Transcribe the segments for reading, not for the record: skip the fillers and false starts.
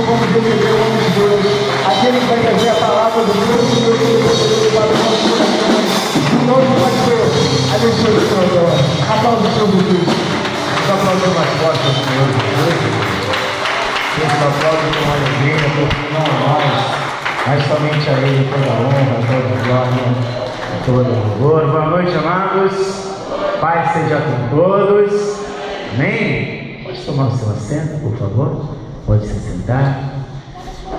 vamos receber o nome de Deus, aquele que vai trazer a palavra do Deus e Deus para o nosso coração. Em nome do pastor, abençoe o Senhor. Aplausos para o Deus. Aplausos mais fortes ao Senhor Jesus. Esse aplauso com alegria, porque não a nós, mas somente a Ele toda a honra, toda a glória, todo o louvor. Boa noite, amados. Paz seja com todos. Amém? Pode tomar o seu assento, por favor. Pode se sentar.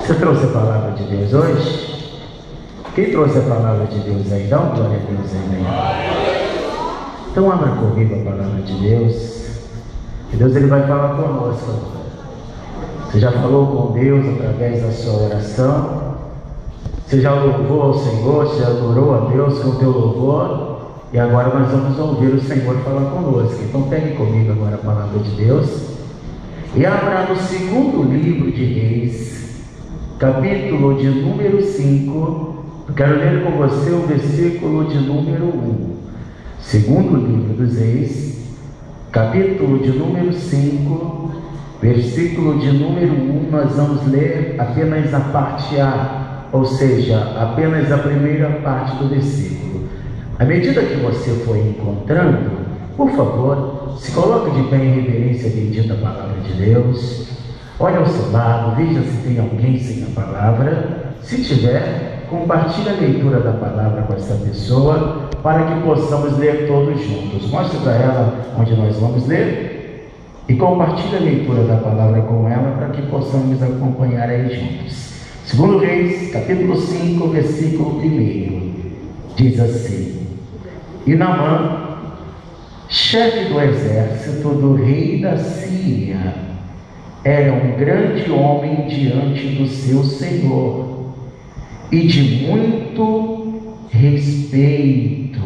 Você trouxe a palavra de Deus hoje? Quem trouxe a palavra de Deus aí? Dá uma glória a Deus aí. Então abra comigo a palavra de Deus. Que Deus ele vai falar conosco. Você já falou com Deus através da sua oração? Você já louvou ao Senhor? Você já adorou a Deus com o teu louvor? E agora nós vamos ouvir o Senhor falar conosco. Então pegue comigo agora a palavra de Deus e abra no segundo livro de Reis, capítulo de número 5. Eu quero ler com você o versículo de número 1. Segundo livro dos Reis, capítulo de número 5, versículo de número 1. Nós vamos ler apenas a parte A, ou seja, apenas a primeira parte do versículo. À medida que você for encontrando, por favor, se coloque de pé em reverência bendita a palavra de Deus. Olhe ao seu lado, veja se tem alguém sem a palavra. Se tiver, compartilhe a leitura da palavra com essa pessoa, para que possamos ler todos juntos. Mostre para ela onde nós vamos ler e compartilhe a leitura da palavra com ela, para que possamos acompanhar aí juntos. Segundo Reis, capítulo 5, versículo 1, diz assim: E Naamã, chefe do exército do rei da Síria, era um grande homem diante do seu senhor e de muito respeito.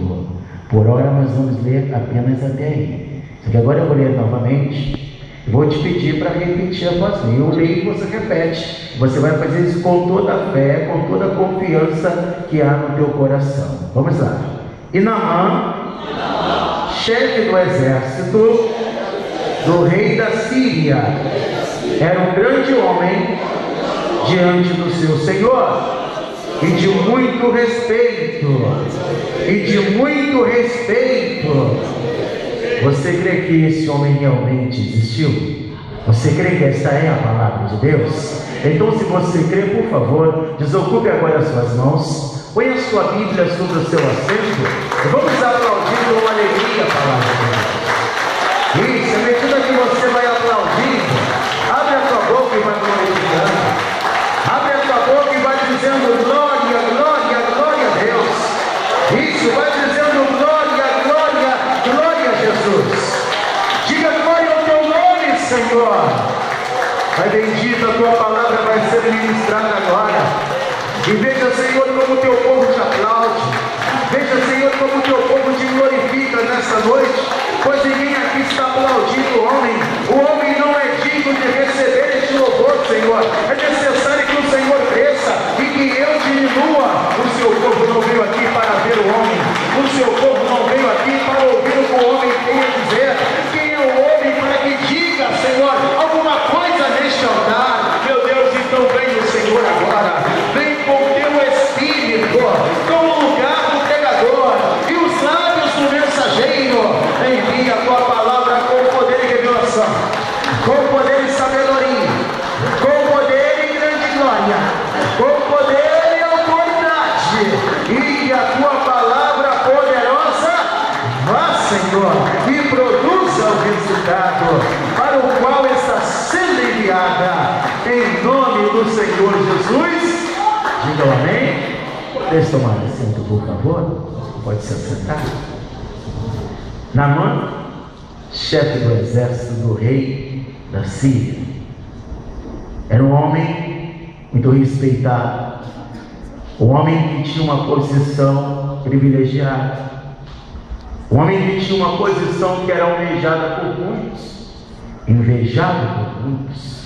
Por hora nós vamos ler apenas até aí. Só que agora eu vou ler novamente. Vou te pedir para repetir após mim. Eu leio e você repete. Você vai fazer isso com toda a fé, com toda a confiança que há no teu coração. Vamos lá. E Naamã, chefe do exército do rei da Síria, era um grande homem diante do seu senhor e de muito respeito. Você crê que esse homem realmente existiu? Você crê que esta é a palavra de Deus? Então, se você crê, por favor, desocupe agora as suas mãos, põe a sua Bíblia sobre o seu assento e vamos aplaudir com alegria a palavra de Deus. Isso, à medida que você vai aplaudindo, abre a tua boca e vai glorificando. Abre a tua boca e vai dizendo glória, glória, glória a Deus. Isso, vai dizendo glória, glória, glória a Jesus. Diga glória ao teu nome, Senhor. Pai bendito, a tua palavra vai ser ministrada agora. E veja, Senhor, como o teu povo te aplaude. Veja, Senhor, como o teu povo te glorifica nessa noite. Pois ninguém aqui está aplaudindo o homem. O homem não é digno de receber este louvor, Senhor. É necessário que o Senhor cresça e que eu diminua. O seu povo não veio aqui para ver o homem. O seu povo não veio aqui para ouvir o que o homem tem a dizer. Quem é o homem para que diga, Senhor, alguma coisa neste altar? Meu Deus, então vem o Senhor agora. Vem com o teu Espírito, com o lugar do pregador e os lábios do mensageiro. Envia a tua palavra com poder e revelação, com poder e sabedoria, com poder e grande glória, com poder e autoridade, e que a tua palavra poderosa vá, Senhor, e produza o resultado para o qual está sendo enviada, em nome do Senhor Jesus. Diga amém. Deixe tomar assento, por favor. Pode se assentar. Naamã, chefe do exército do rei da Síria, era um homem muito respeitado, um homem que tinha uma posição privilegiada, um homem que tinha uma posição que era almejada por muitos, invejada por muitos.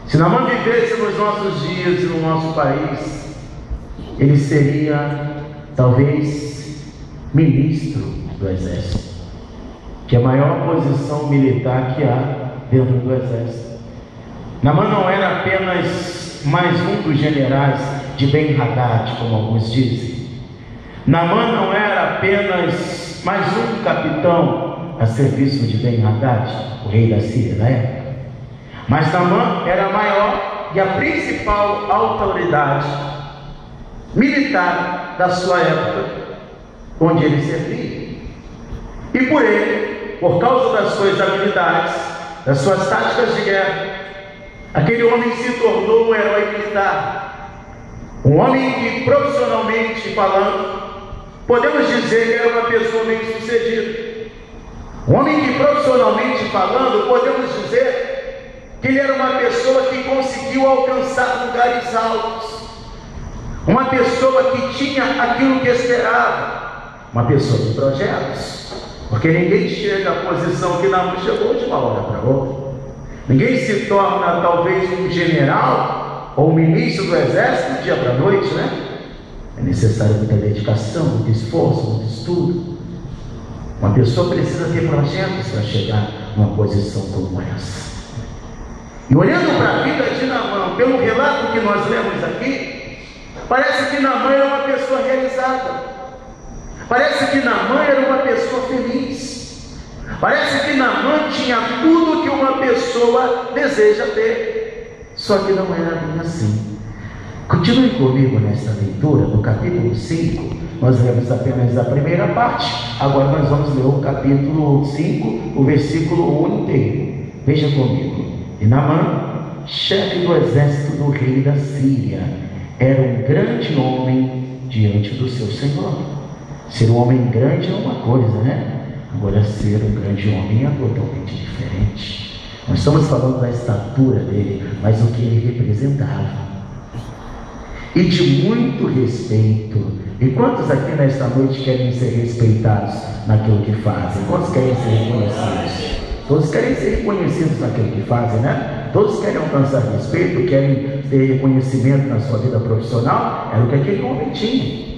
Se Naamã vivesse nos nossos dias e no nosso país, ele seria talvez ministro do exército, que é a maior posição militar que há dentro do exército. Naamã não era apenas mais um dos generais de Ben-Hadad, como alguns dizem. Naamã não era apenas mais um capitão a serviço de Ben-Hadad, o rei da Síria na época. Mas Naamã era a maior e a principal autoridade militar da sua época, onde ele servia. E por ele, por causa das suas habilidades, das suas táticas de guerra, aquele homem se tornou um herói militar. Um homem que, profissionalmente falando, podemos dizer que era uma pessoa bem sucedida. Um homem que, profissionalmente falando, podemos dizer que ele era uma pessoa que conseguiu alcançar lugares altos. Uma pessoa que tinha aquilo que esperava. Uma pessoa de projetos. Porque ninguém chega à posição que Naamã chegou de uma hora para outra. Ninguém se torna talvez um general ou um ministro do exército do dia para a noite, né? É necessário muita dedicação, muito esforço, muito estudo. Uma pessoa precisa ter projetos para chegar numa posição como essa. E olhando para a vida de Naamã, pelo relato que nós lemos aqui, parece que Naamã era uma pessoa realizada. Parece que Naamã era uma pessoa feliz. Parece que Naamã tinha tudo que uma pessoa deseja ter. Só que não era bem assim. Continue comigo nesta leitura, no capítulo 5. Nós lemos apenas a primeira parte. Agora nós vamos ler o capítulo 5, o versículo 1 inteiro. Veja comigo. E Naamã, chefe do exército do rei da Síria, era um grande homem diante do seu senhor. Ser um homem grande é uma coisa, né? Agora ser um grande homem é totalmente diferente. Nós estamos falando da estatura dele, mas o que ele representava. E de muito respeito. E quantos aqui nesta noite querem ser respeitados naquilo que fazem? Quantos querem ser reconhecidos? Todos querem ser reconhecidos naquilo que fazem, né? Todos querem alcançar respeito, querem ter reconhecimento na sua vida profissional. Era o que aquele homem tinha.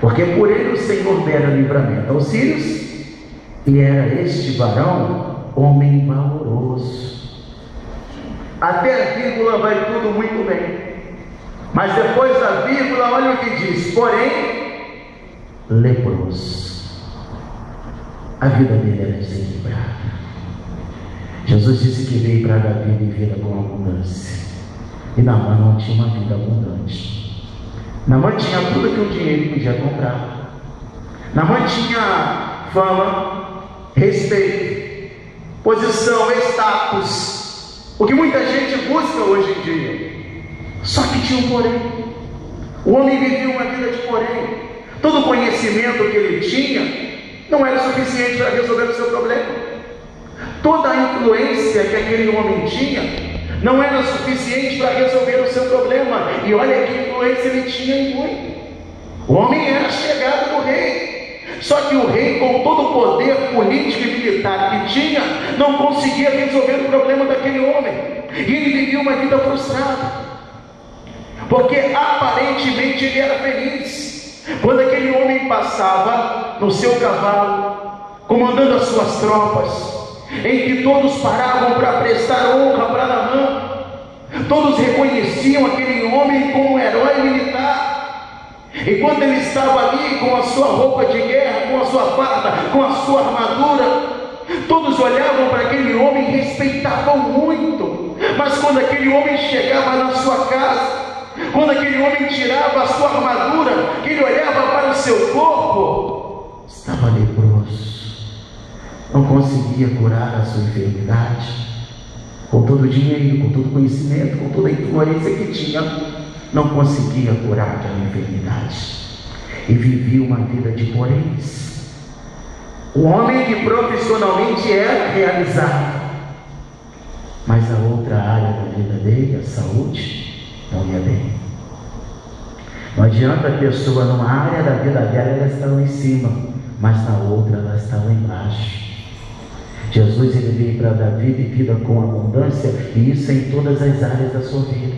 Porque por ele o Senhor dera livramento aos sírios, e era este varão homem valoroso. Até a vírgula vai tudo muito bem. Mas depois da vírgula, olha o que diz: porém, leproso. A vida dele era desequilibrada. Jesus disse que veio para dar vida e vida com abundância. E Naamã não tinha uma vida abundante. Naamã tinha tudo que o dinheiro podia comprar. Naamã tinha fama, respeito, posição, status, o que muita gente busca hoje em dia. Só que tinha um porém. O homem vivia uma vida de porém. Todo o conhecimento que ele tinha não era suficiente para resolver o seu problema. Toda a influência que aquele homem tinha não era suficiente para resolver o seu problema. E olha que influência ele tinha em muito. O homem era chegado do rei. Só que o rei, com todo o poder político e militar que tinha, não conseguia resolver o problema daquele homem. E ele vivia uma vida frustrada. Porque aparentemente ele era feliz. Quando aquele homem passava no seu cavalo, comandando as suas tropas, em que todos paravam para prestar honra para Naamã, todos reconheciam aquele homem como um herói militar. E quando ele estava ali com a sua roupa de guerra, com a sua farda, com a sua armadura, todos olhavam para aquele homem e respeitavam muito. Mas quando aquele homem chegava na sua casa, quando aquele homem tirava a sua armadura, que ele olhava para o seu corpo, estava leproso. Não conseguia curar a sua enfermidade. Com todo o dinheiro, com todo o conhecimento, com toda a influência que tinha, não conseguia curar aquela enfermidade. E vivia uma vida de poréns. Um homem que profissionalmente era realizado, mas a outra área da vida dele, a saúde, não ia bem. Não adianta a pessoa numa área da vida dela, ela está lá em cima, mas na outra ela está lá embaixo. Jesus ele veio para dar vida e vida com abundância, e isso em todas as áreas da sua vida.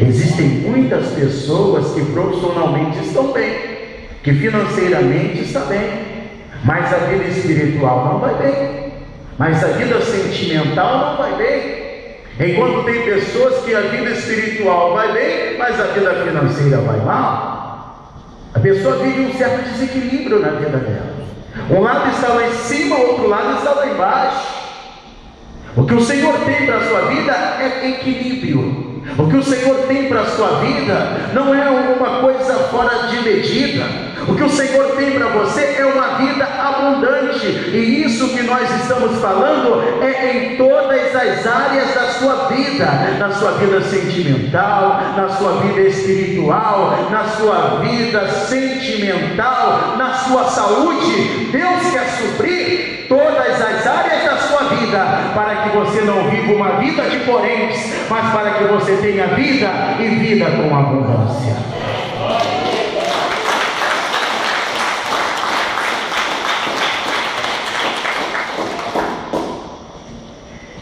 Existem muitas pessoas que profissionalmente estão bem, que financeiramente estão bem, mas a vida espiritual não vai bem, mas a vida sentimental não vai bem. Enquanto tem pessoas que a vida espiritual vai bem, mas a vida financeira vai mal. A pessoa vive um certo desequilíbrio na vida dela. Um lado está lá em cima, o outro lado está lá embaixo. O que o Senhor tem para a sua vida é equilíbrio. O que o Senhor tem para a sua vida não é alguma coisa fora de medida. O que o Senhor tem para você é uma vida abundante. E isso que nós estamos falando é em todas as áreas da sua vida. Na sua vida sentimental, na sua vida espiritual, na sua vida sentimental, na sua saúde. Deus quer suprir todas as áreas da sua vida, para que você não viva uma vida de poréns, mas para que você tenha vida e vida com abundância.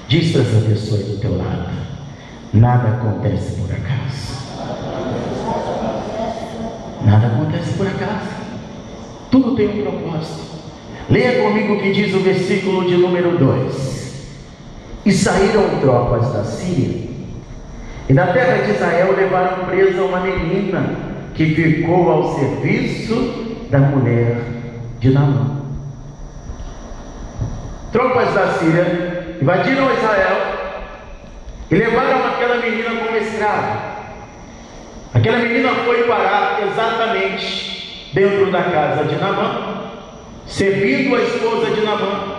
Diz para essa pessoa do teu lado: nada acontece por acaso. Nada acontece por acaso. Tudo tem um propósito. Leia comigo o que diz o versículo de número 2. E saíram tropas da Síria, e da terra de Israel levaram presa uma menina, que ficou ao serviço da mulher de Naamã. Tropas da Síria invadiram Israel e levaram aquela menina como escrava. Aquela menina foi parar exatamente dentro da casa de Naamã, servindo a esposa de Naamã.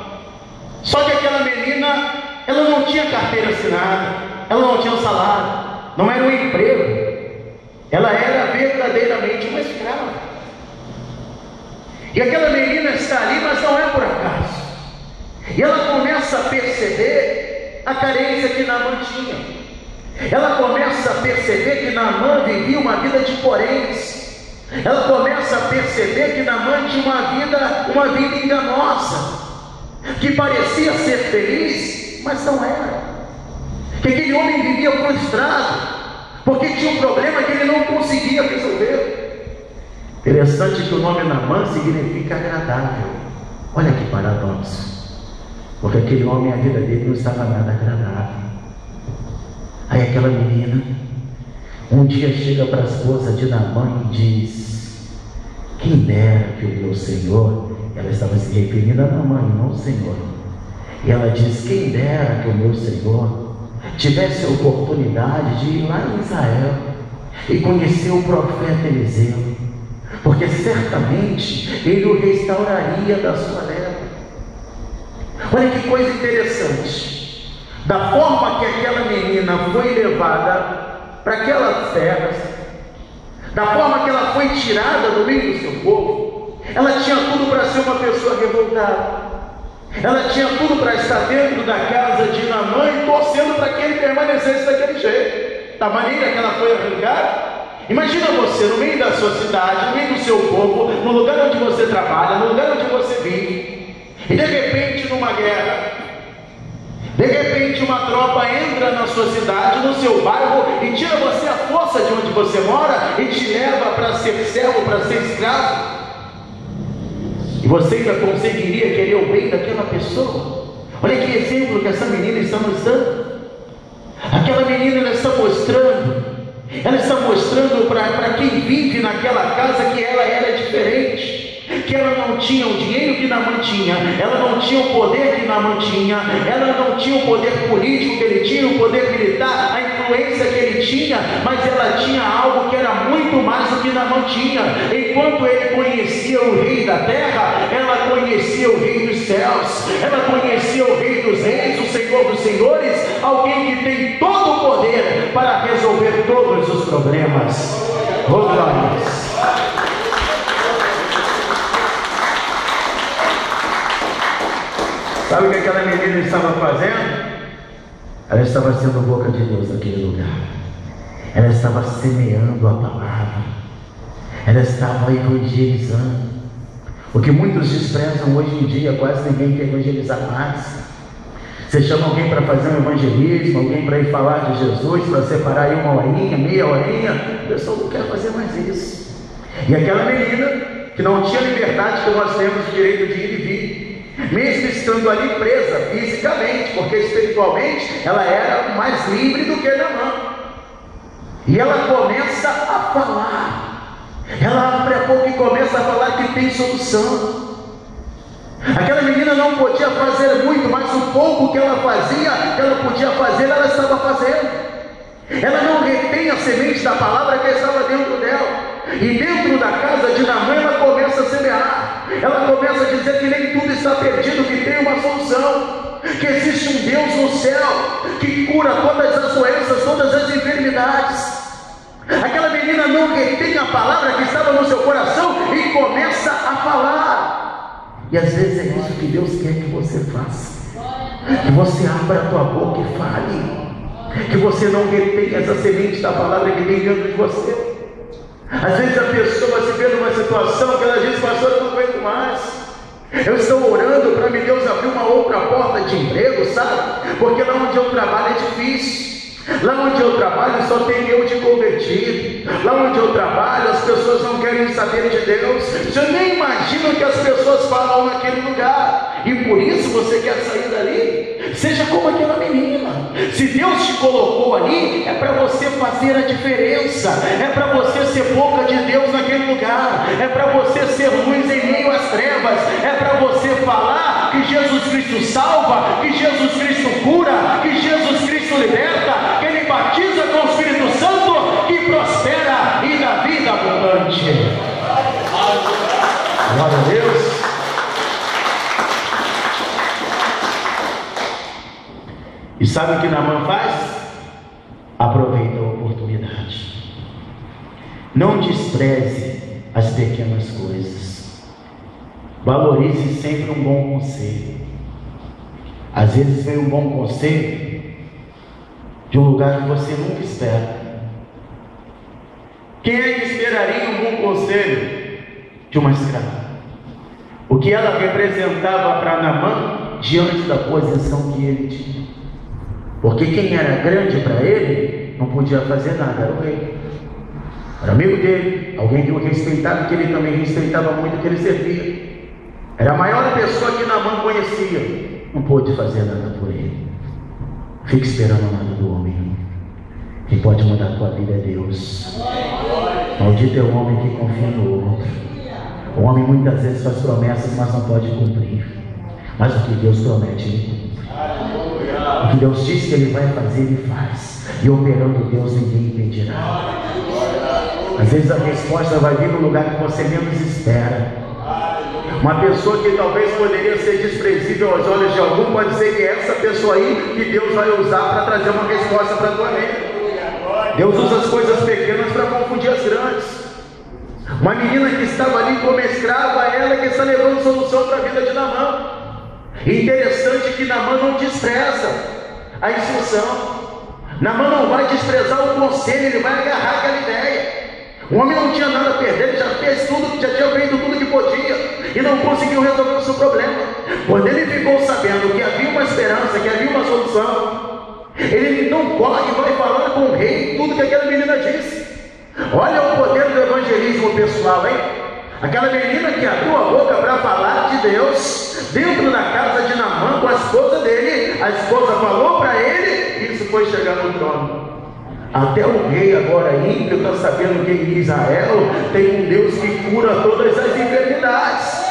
Só que aquela menina, ela não tinha carteira assinada, ela não tinha um salário, não era um emprego, ela era verdadeiramente uma escrava. E aquela menina está ali, mas não é por acaso. E ela começa a perceber a carência que Naamã tinha. Ela começa a perceber que Naamã vivia uma vida de poréns. Ela começa a perceber que Naamã tinha uma vida enganosa, que parecia ser feliz, mas não era. Que aquele homem vivia frustrado, porque tinha um problema que ele não conseguia resolver. Interessante que o nome Naamã significa agradável. Olha que paradoxo. Porque aquele homem, a vida dele não estava nada agradável. Aí aquela menina um dia chega para a esposa de Naamã e diz: quem dera que o meu Senhor, ela estava se referindo a Naamã e não ao Senhor, e ela diz: quem dera que o meu Senhor tivesse a oportunidade de ir lá em Israel e conhecer o profeta Eliseu, porque certamente ele o restauraria da sua lepra. Olha que coisa interessante. Da forma que aquela menina foi levada para aquelas terras, da forma que ela foi tirada do meio do seu povo, ela tinha tudo para ser uma pessoa revoltada. Ela tinha tudo para estar dentro da casa de Naamã e torcendo para que ele permanecesse daquele jeito. Da maneira que ela foi arrancada. Imagina você no meio da sua cidade, no meio do seu povo, no lugar onde você trabalha, no lugar onde você vive, e de repente numa guerra, de repente uma tropa entra na sua cidade, no seu bairro, e tira você à força de onde você mora e te leva para ser servo, para ser escravo. E você ainda conseguiria querer o bem daquela pessoa? Olha que exemplo que essa menina está nos dando. Aquela menina, ela está mostrando para quem vive naquela casa que ela era diferente, que ela não tinha o dinheiro que Naamã tinha, ela não tinha o poder que Naamã tinha, ela não tinha o poder político que ele tinha, o poder militar, a influência que ele tinha, mas ela tinha algo que era muito mais do que Naamã tinha. Enquanto ele conhecia o rei da terra, ela conhecia o rei dos céus, ela conhecia o rei dos reis, o Senhor dos senhores, alguém que tem todo o poder para resolver todos os problemas. Oh, glórias! Sabe o que aquela menina estava fazendo? Ela estava sendo boca de Deus naquele lugar. Ela estava semeando a palavra. Ela estava evangelizando. O que muitos desprezam hoje em dia, quase ninguém quer evangelizar mais. Você chama alguém para fazer um evangelismo, alguém para ir falar de Jesus, para separar aí uma horinha, meia horinha, a pessoa não quer fazer mais isso. E aquela menina, que não tinha liberdade que nós temos o direito de ir e vir, mesmo estando ali presa fisicamente, porque espiritualmente ela era mais livre do que Naamã. E ela começa a falar, ela abre a boca e começa a falar que tem solução. Aquela menina não podia fazer muito, mas o pouco que ela fazia, que ela podia fazer, ela estava fazendo. Ela não retém a semente da palavra que estava dentro dela. E dentro da casa de Naamã ela começa a semear. Ela começa a dizer que nem tudo está perdido, que tem uma solução, que existe um Deus no céu que cura todas as doenças, todas as enfermidades. Aquela menina não retém a palavra que estava no seu coração e começa a falar. E às vezes é isso que Deus quer que você faça, que você abra a tua boca e fale, que você não retenha essa semente da palavra que tem dentro de você. Às vezes a pessoa se vê numa situação que ela diz: pastor, eu não aguento mais, eu estou orando para me Deus abrir uma outra porta de emprego, sabe? Porque lá onde eu trabalho é difícil. Lá onde eu trabalho só tem eu de convertido. Lá onde eu trabalho as pessoas não querem saber de Deus. Você nem imagina o que as pessoas falam naquele lugar. E por isso você quer sair dali? Seja como aquela menina. Se Deus te colocou ali, é para você fazer a diferença. É para você ser boca de Deus naquele lugar. É para você ser luz em meio às trevas. É para você falar que Jesus Cristo salva, que Jesus Cristo cura, que Jesus Cristo liberta, que Ele batiza com o Espírito Santo, que prospera e dá vida abundante. Glória a Deus. E sabe o que Naamã faz? Aproveita a oportunidade. Não despreze as pequenas coisas. Valorize sempre um bom conselho. Às vezes vem um bom conselho de um lugar que você nunca espera. Quem é que esperaria um bom conselho de uma escrava? O que ela representava para Naamã diante da posição que ele tinha. Porque quem era grande para ele não podia fazer nada, era o rei. Era amigo dele, alguém que o respeitava, que ele também respeitava muito, que ele servia. Era a maior pessoa que Naamã conhecia, não pôde fazer nada por ele. Fique esperando nada do homem. Quem pode mudar a tua vida é Deus. Maldito é o homem que confia no outro. O homem muitas vezes faz promessas, mas não pode cumprir. Mas o que Deus promete, ele cumpre. O que Deus diz que Ele vai fazer, Ele faz. E operando Deus, ninguém impedirá. Às vezes a resposta vai vir no lugar que você menos espera. Uma pessoa que talvez poderia ser desprezível aos olhos de algum, pode ser que é essa pessoa aí que Deus vai usar para trazer uma resposta para a tua vida. Deus usa as coisas pequenas para confundir as grandes. Uma menina que estava ali como escrava, ela que está levando solução para a vida de Naamã. Interessante que Naamã não despreza a instrução. Naamã não vai desprezar o conselho, ele vai agarrar aquela ideia. O homem não tinha nada a perder, ele já fez tudo, já tinha feito tudo que podia e não conseguiu resolver o seu problema. Quando ele ficou sabendo que havia uma esperança, que havia uma solução, ele não corre e vai falar com o rei tudo que aquela menina disse. Olha o poder do evangelismo pessoal, hein? Aquela menina que abriu a boca para falar de Deus dentro da casa de Naamã com a esposa dele. A esposa falou para ele, e isso foi chegar no trono. Até o rei agora ímpio está sabendo que em Israel tem um Deus que cura todas as enfermidades.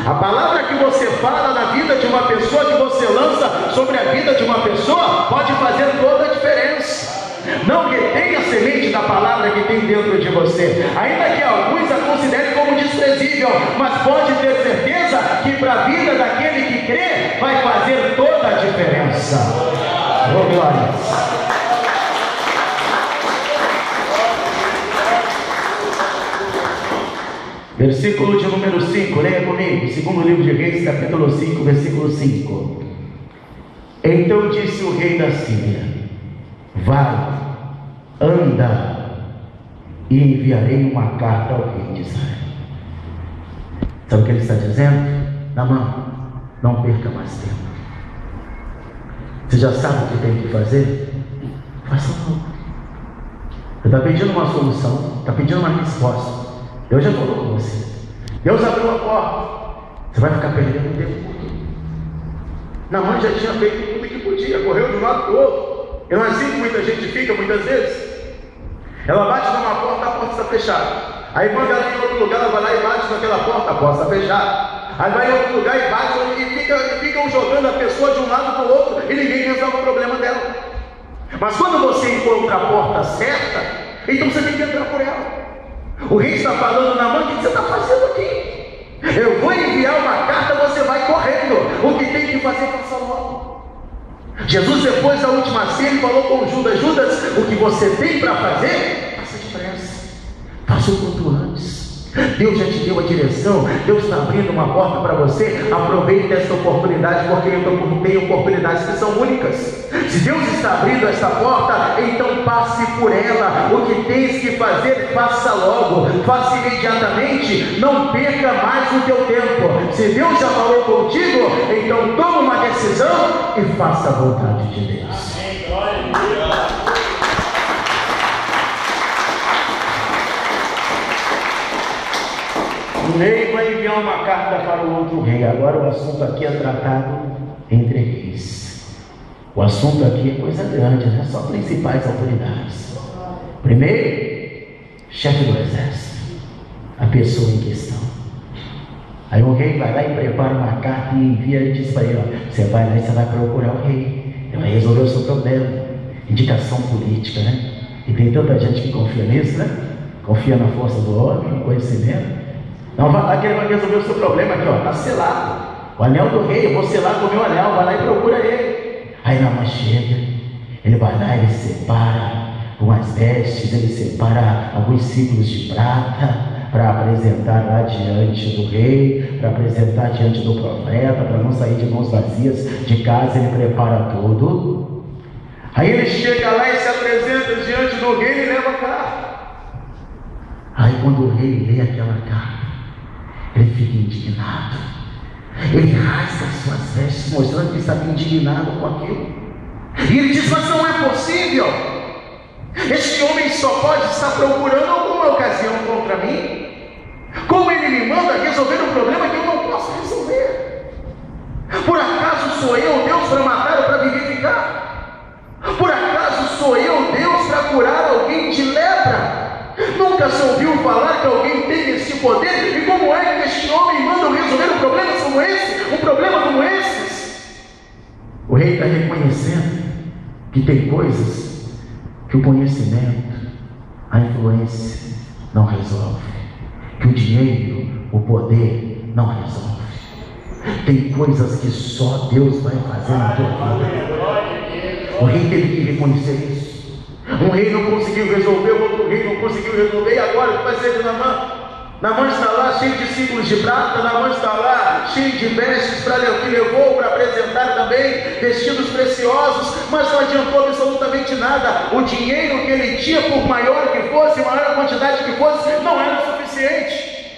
A palavra que você fala na vida de uma pessoa, que você lança sobre a vida de uma pessoa, pode fazer toda a diferença. Não retenha a semente da palavra que tem dentro de você, ainda que alguns a considerem como desprezível, mas pode ter certeza que para a vida daquele que crê, vai fazer toda a diferença. Oh, glória! Versículo de número 5, leia comigo, segundo livro de Reis, capítulo 5, versículo 5. Então disse o rei da Síria: vai, anda, e enviarei uma carta ao rei de Israel. Sabe o que ele está dizendo? Naamã, não perca mais tempo. Você já sabe o que tem que fazer? Faça logo. Você está pedindo uma solução, está pedindo uma resposta. Deus já falou com você. Deus abriu a porta. Você vai ficar perdendo tempo por quê? Naamã já tinha feito tudo que podia, correu de um lado para o outro. E não é assim que muita gente fica muitas vezes. Ela bate numa porta, a porta está fechada. Aí manda ela em outro lugar, ela vai lá e bate naquela porta, a porta está fechada. Aí vai em outro lugar e bate e ficam jogando a pessoa de um lado para o outro e ninguém resolve o problema dela. Mas quando você encontra a porta certa, então você tem que entrar por ela. O rei está falando: Naamã, o que você está fazendo aqui? Eu vou enviar uma carta, você vai correndo. O que tem que fazer, faça logo. Jesus, depois da última ceia, falou com Judas: Judas, o que você tem para fazer, faça depressa, faça o quanto antes. Deus já te deu a direção, Deus está abrindo uma porta para você. Aproveite essa oportunidade, porque tem oportunidades que são únicas. Se Deus está abrindo essa porta, então passe por ela. O que tens que fazer, faça logo, faça imediatamente, não perca mais o teu tempo. Se Deus já falou contigo, então toma uma decisão e faça a vontade de Deus. Amém. Glória a Deus. O rei vai enviar uma carta para o outro rei. Agora o assunto aqui é tratado entre reis. O assunto aqui é coisa grande, não é só principais autoridades. Primeiro, chefe do exército, a pessoa em questão. Aí o rei vai lá e prepara uma carta e envia e diz para ele: ó, você vai lá e você vai procurar o rei, ele vai resolver o seu problema. Indicação política, né? E tem tanta gente que confia nisso, né? Confia na força do homem, no conhecimento. Não, vai lá que ele vai resolver o seu problema aqui, ó, está selado. O anel do rei, eu vou selar com o meu anel, vai lá e procura ele. Aí Naamã chega, ele vai lá, ele separa umas vestes, ele separa alguns ciclos de prata para apresentar lá diante do rei, para apresentar diante do profeta, para não sair de mãos vazias de casa. Ele prepara tudo. Aí ele chega lá e se apresenta diante do rei e leva a carta. Aí quando o rei lê aquela carta, ele fica indignado. Ele rasga suas vestes, mostrando que estava indignado com aquilo. E ele diz: mas não é possível. Este homem só pode estar procurando alguma ocasião contra mim. Como ele me manda resolver um problema que eu não posso resolver? Por acaso sou eu Deus para matar ou para vivificar? Por acaso sou eu Deus para curar alguém de lepra? Nunca se ouviu falar que alguém tem esse poder? E como é que este homem manda resolver um problema como esse? Um problema como esses? O rei está reconhecendo que tem coisas que o conhecimento, a influência não resolve, que o dinheiro, o poder não resolve. Tem coisas que só Deus vai fazer na tua vida. O rei teve que reconhecer isso. Um rei não conseguiu resolver, o outro rei não conseguiu resolver, e agora o que vai ser de Naamã? Naamã está lá cheio de ciclos de prata, Naamã está lá cheio de vestes que levou para apresentar também, vestidos preciosos, mas não adiantou absolutamente nada. O dinheiro que ele tinha, por maior que fosse, maior quantidade que fosse, não era suficiente.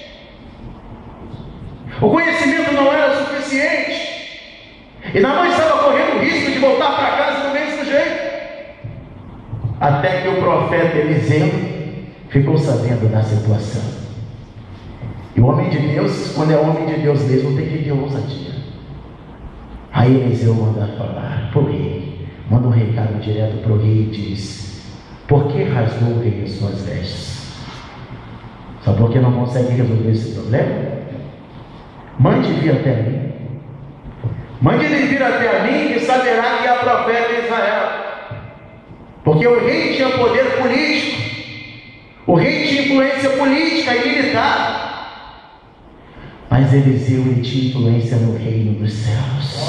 O conhecimento não era suficiente. E Naamã estava correndo o risco de voltar para casa do mesmo jeito. Até que o profeta Eliseu ficou sabendo da situação. E o homem de Deus, quando é homem de Deus mesmo, tem que ter ousadia. Aí Eliseu manda falar para o rei, manda um recado direto para o rei e diz: por que rasgou o rei as suas vestes? Só porque não consegue resolver esse problema? Mande vir até mim. Mande ele vir até mim, e saberá que há profeta em Israel. Porque o rei tinha poder político, o rei tinha influência política e militar, mas Eliseu tinha influência no reino dos céus.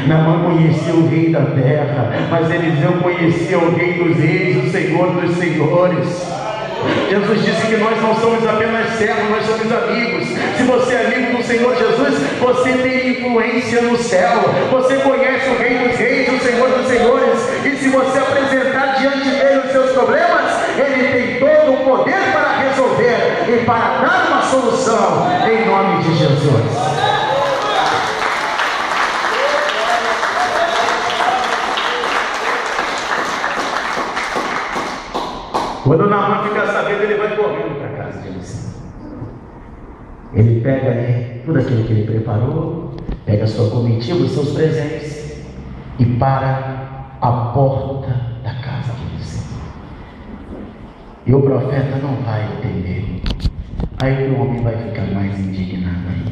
Naamã conhecia o rei da terra, mas Eliseu conhecia o rei dos reis, o Senhor dos senhores. Jesus disse que nós não somos apenas servos, nós somos amigos. Se você é amigo do Senhor Jesus, você tem influência no céu. Você conhece o Rei dos Reis, o Senhor dos Senhores. E se você apresentar diante dele os seus problemas, ele tem todo o poder para resolver e para dar uma solução, em nome de Jesus. Quando Naamã fica sabendo, ele vai correndo para a casa de Eliseu. Ele pega tudo aquilo que ele preparou, pega a sua comitiva, os seus presentes e para a porta da casa de Eliseu. E o profeta não vai entender. Aí o homem vai ficar mais indignado ainda.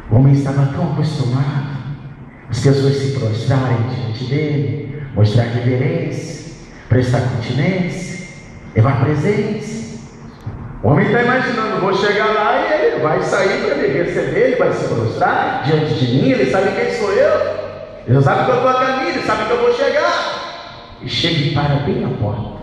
O homem estava tão acostumado as pessoas se prostrarem diante dele, mostrar reverência, prestar continência, levar presentes. O homem está imaginando, vou chegar lá e ele vai sair para me receber, ele vai se prostrar diante de mim, ele sabe quem sou eu, ele sabe que eu estou a caminho, ele sabe que eu vou chegar. E chega e para bem na porta.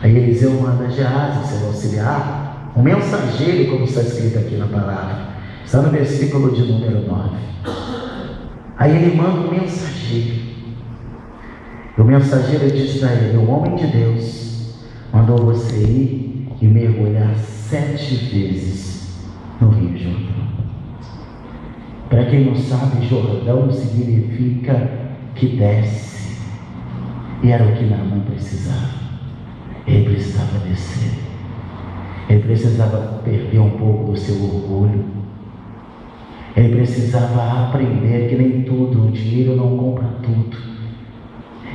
Aí Eliseu manda Geazi, seu auxiliar, um mensageiro, como está escrito aqui na palavra, está no versículo de número 9. Aí ele manda um mensageiro. E o mensageiro diz para ele: o homem de Deus mandou você ir e mergulhar 7 vezes no Rio Jordão. Para quem não sabe, Jordão significa que desce. E era o que Naamã precisava. Ele precisava descer. Ele precisava perder um pouco do seu orgulho. Ele precisava aprender que nem tudo, o dinheiro não compra tudo.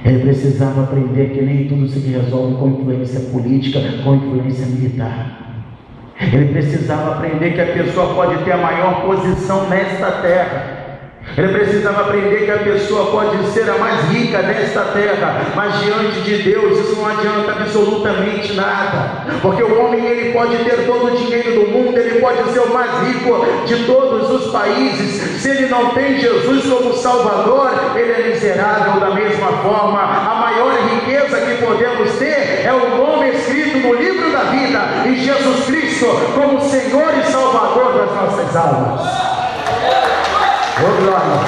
Ele precisava aprender que nem tudo se resolve com influência política, com influência militar. Ele precisava aprender que a pessoa pode ter a maior posição nesta terra. Ele precisava aprender que a pessoa pode ser a mais rica desta terra, mas diante de Deus isso não adianta absolutamente nada, porque o homem ele pode ter todo o dinheiro do mundo, ele pode ser o mais rico de todos os países, se ele não tem Jesus como Salvador, ele é miserável da mesma forma. A maior riqueza que podemos ter é o nome escrito no livro da vida e Jesus Cristo como Senhor e Salvador das nossas almas. Oh, glória.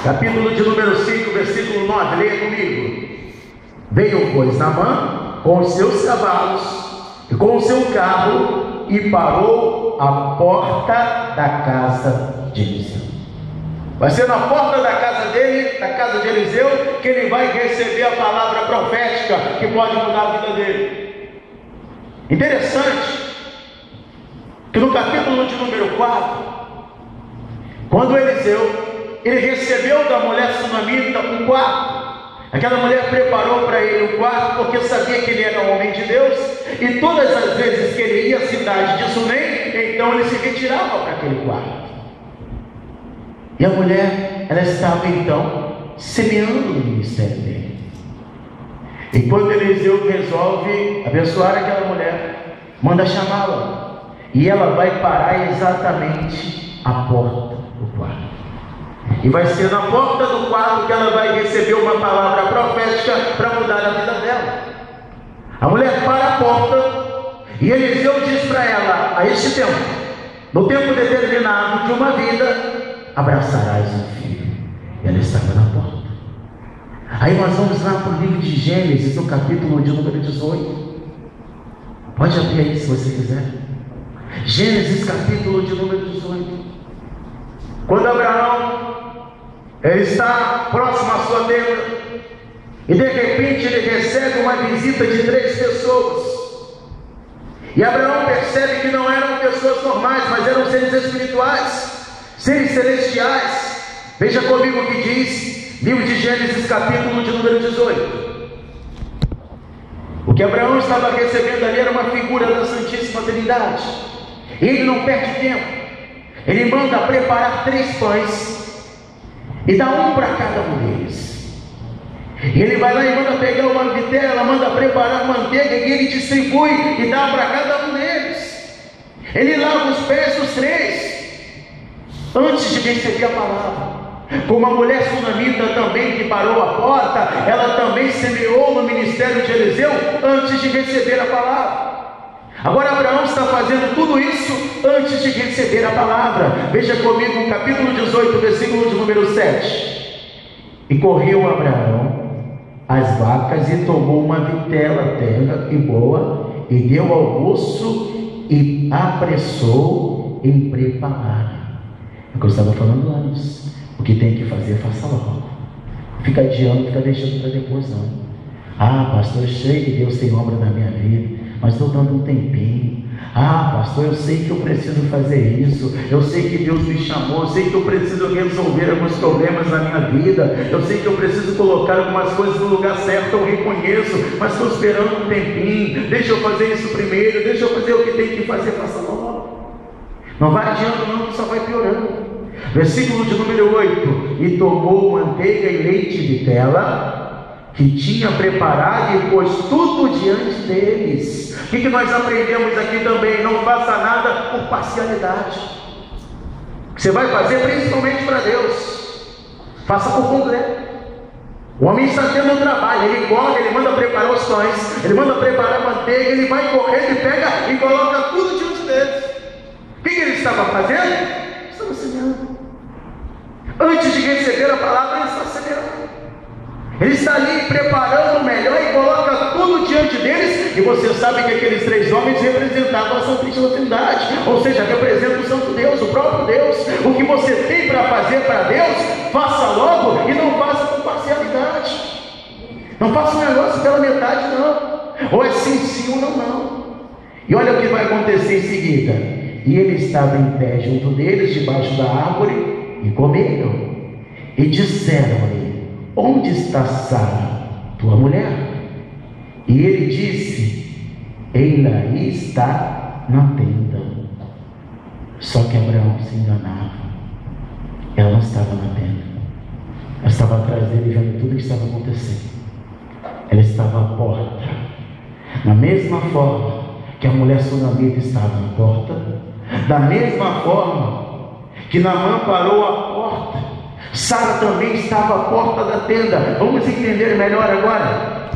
Capítulo de número 5, versículo 9, leia comigo. Veio, pois, Naamã com os seus cavalos e com o seu carro e parou à porta da casa de Eliseu. Vai ser na porta da casa dele, da casa de Eliseu, que ele vai receber a palavra profética que pode mudar a vida dele. Interessante que no capítulo de número 4, quando Eliseu, ele recebeu da mulher sunamita um quarto, aquela mulher preparou para ele um quarto, porque sabia que ele era um homem de Deus, e todas as vezes que ele ia à cidade de Sunem, então ele se retirava para aquele quarto. E a mulher, ela estava então semeando no ministério dele. E quando Eliseu resolve abençoar aquela mulher, manda chamá-la. E ela vai parar exatamente à porta do quarto. E vai ser na porta do quarto que ela vai receber uma palavra profética para mudar a vida dela. A mulher para a porta e Eliseu diz para ela: a este tempo, no tempo determinado de uma vida, abraçarás um filho. E ela estava na porta. Aí nós vamos lá para o livro de Gênesis, no capítulo de número 18. Pode abrir aí se você quiser. Gênesis capítulo de número 18. Quando Abraão ele está próximo à sua tenda e de repente ele recebe uma visita de 3 pessoas. E Abraão percebe que não eram pessoas normais, mas eram seres espirituais, seres celestiais. Veja comigo o que diz livro de Gênesis capítulo de número 18. O que Abraão estava recebendo ali era uma figura da Santíssima Trindade. Ele não perde tempo, ele manda preparar 3 pães e dá um para cada um deles. E ele vai lá e manda pegar uma vitela, manda preparar manteiga e ele distribui e dá para cada um deles. Ele lava os pés dos 3 antes de receber a palavra. Como a mulher sunamita também que parou a porta, ela também semeou no ministério de Eliseu antes de receber a palavra. Agora Abraão está fazendo tudo isso antes de receber a palavra. Veja comigo o capítulo 18, versículo de número 7. E correu Abraão as vacas e tomou uma vitela terna e boa, e deu ao moço e apressou em preparar. É o que eu estava falando antes. O que tem que fazer, faça logo. Fica adiando, fica deixando para depois não. Ah, pastor, eu sei que Deus tem obra na minha vida, mas estou dando um tempinho. Ah, pastor, eu sei que eu preciso fazer isso, eu sei que Deus me chamou, eu sei que eu preciso resolver alguns problemas na minha vida, eu sei que eu preciso colocar algumas coisas no lugar certo, eu reconheço, mas estou esperando um tempinho, deixa eu fazer isso primeiro, deixa eu fazer o que tem que fazer, faça logo. Não vai adiando não, que só vai piorando. Versículo de número 8: e tomou manteiga e leite de tela, que tinha preparado, e pôs tudo diante deles. O que nós aprendemos aqui também? Não faça nada por parcialidade. Você vai fazer principalmente para Deus, faça por completo. O homem está tendo um trabalho, ele corre, ele manda preparar os pães, ele manda preparar a manteiga, ele vai correndo e pega e coloca tudo diante deles. O que ele estava fazendo? Ele estava semeando. Antes de receber a palavra, ele está semeando. Ele está ali preparando o melhor e coloca tudo diante deles. E você sabe que aqueles 3 homens representavam a Santíssima Trindade, ou seja, representam o Santo Deus, o próprio Deus. O que você tem para fazer para Deus, faça logo e não faça com parcialidade. Não faça um negócio pela metade, não. Ou é sim ou não. E olha o que vai acontecer em seguida. E ele estava em pé junto deles, debaixo da árvore, e comeram. E disseram-lhe: onde está Sara, tua mulher? E ele disse: ela aí está na tenda. Só que Abraão se enganava. Ela não estava na tenda. Ela estava atrás dele, vendo tudo o que estava acontecendo. Ela estava à porta. Da mesma forma que a mulher sunamita estava à porta, da mesma forma que Naamã parou à porta, Sara também estava à porta da tenda. Vamos entender melhor agora.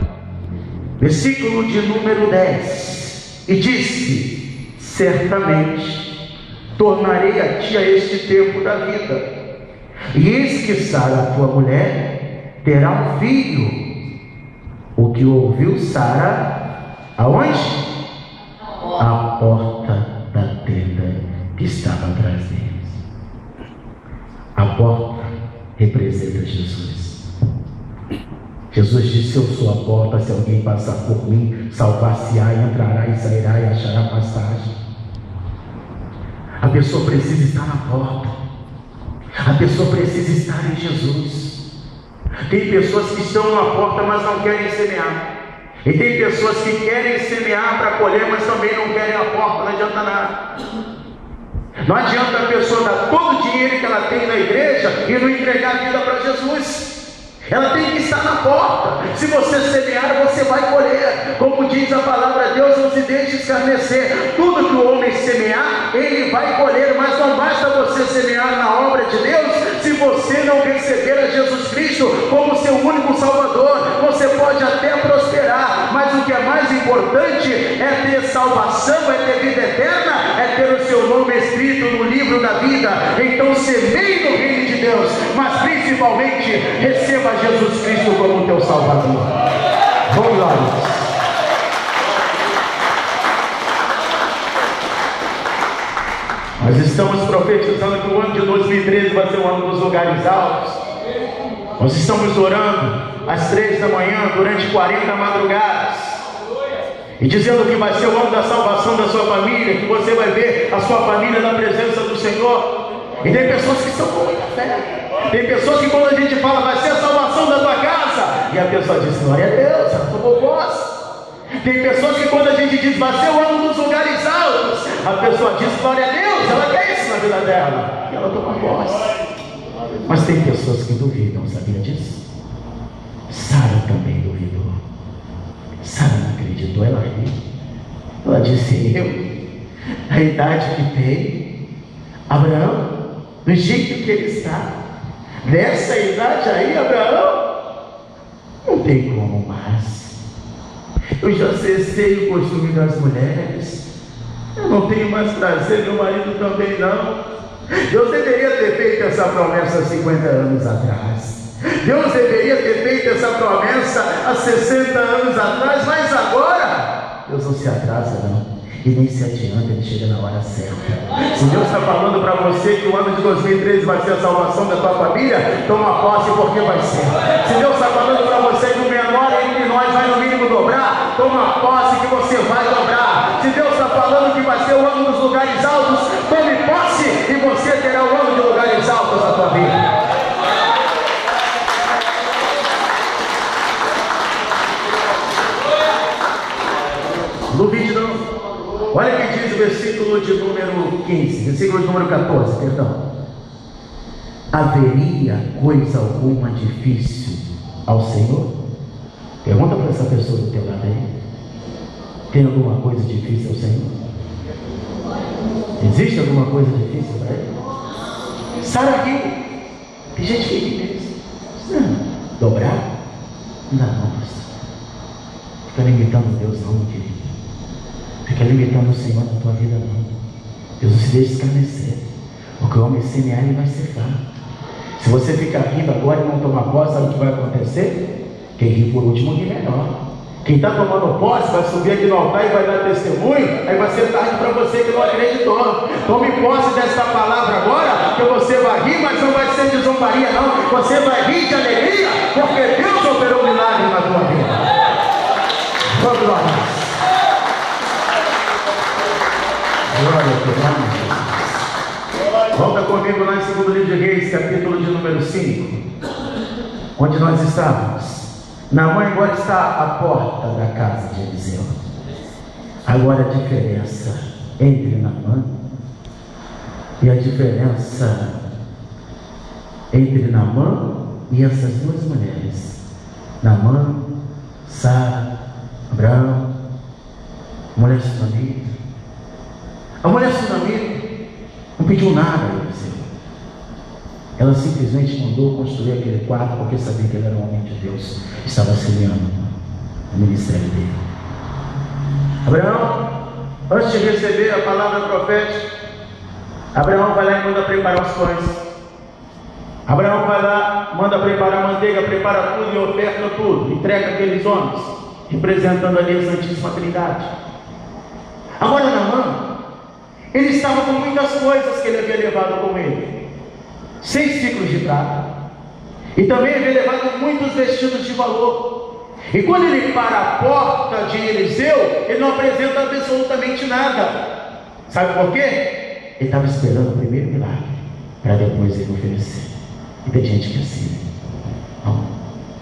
Versículo de número 10. E disse: certamente tornarei a ti a este tempo da vida, e eis que Sara, tua mulher, terá um filho. O que ouviu Sara, aonde? À porta da tenda que estava atrás deles. A porta representa Jesus. Jesus disse: eu sou a porta, se alguém passar por mim, salvar-se-á, entrará e sairá e achará passagem. A pessoa precisa estar na porta. A pessoa precisa estar em Jesus. Tem pessoas que estão na porta, mas não querem semear. E tem pessoas que querem semear para colher, mas também não querem a porta, não adianta nada. Não adianta a pessoa dar todo o dinheiro que ela tem na igreja e não entregar a vida para Jesus. Ela tem que estar na porta. Se você semear, você vai colher. Como diz a palavra de Deus, não se deixe escarnecer. Tudo que o homem semear, ele vai colher. Mas não basta você semear na obra de Deus, se você não receber a Jesus Cristo como seu único Salvador. Você pode até prosperar, mas o que é mais importante é ter salvação, é ter vida eterna, é ter o seu nome escrito no livro da vida. Então semeie no reino de Deus, mas principalmente receba Jesus Cristo como teu Salvador. Vamos lá. Nós estamos profetizando que o ano de 2013 vai ser o ano dos lugares altos. Nós estamos orando às 3 da manhã durante 40 madrugadas e dizendo que vai ser o ano da salvação da sua família, que você vai ver a sua família na presença do Senhor. E tem pessoas que estão com muita fé. Tem pessoas que quando a gente fala vai ser a salvação da tua casa, e a pessoa diz glória a Deus, ela tomou posse. Tem pessoas que quando a gente diz vai ser o ano dos lugares altos, a pessoa diz glória a Deus, ela quer isso na vida dela, e ela toma posse. Mas tem pessoas que duvidam, sabia disso? Sara também duvidou. Sara não acreditou, ela riu. Ela disse: eu, a idade que tem, Abraão, do jeito que ele está, nessa idade aí, Abraão, não tem como mais. Eu já cessei o costume das mulheres, eu não tenho mais prazer, meu marido também não. Deus deveria ter feito essa promessa há 50 anos atrás. Deus deveria ter feito essa promessa há 60 anos atrás, mas agora Deus não se atrasa não, e nem se adianta, ele chega na hora certa. Se Deus está falando para você que o ano de 2013 vai ser a salvação da tua família, toma posse, porque vai ser. Se Deus está falando para você que o menor entre nós vai no mínimo dobrar, toma posse que você vai dobrar. Se Deus está falando que vai ser o ano dos lugares altos, tome posse e você terá o ano de lugares altos na tua vida. Duvide não. Olha o que diz o versículo de número 15, versículo de número 14, perdão. Haveria coisa alguma difícil ao Senhor? Pergunta para essa pessoa do teu lado aí. Tem alguma coisa difícil ao Senhor? Existe alguma coisa difícil para Ele? Sara aqui. Tem gente que diz: não, dobrar? Não, pastor. Fica limitando Deus não, meu querido. Fica limitando o Senhor na tua vida não. Deus não se deixa escarnecer. O que o homem semear, ele vai ceifar. Se você ficar rindo agora e não tomar posse, sabe o que vai acontecer? Quem ri por último ri melhor. Quem está tomando posse vai subir aqui no altar e vai dar testemunho, aí vai ser tarde para você que não acreditou. Tome posse desta palavra agora, que você vai rir, mas não vai ser de zombaria não. Você vai rir de alegria, porque Deus operou um milagre na tua vida. Vamos glória. Glória a Deus. Volta comigo lá em 2 livro de Reis, capítulo de número 5, onde nós estávamos. Naamã agora está à porta da casa de Eliseu. Agora a diferença entre Naamã e a diferença entre Naamã e essas duas mulheres, Naamã, Sara, Abraão, a mulher sunamita. A mulher sunamita não pediu nada a Eliseu. Ela simplesmente mandou construir aquele quarto porque sabia que ele era um homem de Deus. Estava auxiliando o ministério dele. Abraão, antes de receber a palavra profética, Abraão vai lá e manda preparar os pães. Abraão vai lá, manda preparar a manteiga, prepara tudo e oferta tudo. Entrega aqueles homens, representando ali a Santíssima Trindade. Agora Naamã, ele estava com muitas coisas que ele havia levado com ele. 6 ciclos de prata. E também havia levado muitos vestidos de valor. E quando ele para a porta de Eliseu, ele não apresenta absolutamente nada. Sabe por quê? Ele estava esperando o primeiro milagre, para depois ele oferecer. E tem gente que é assim: não,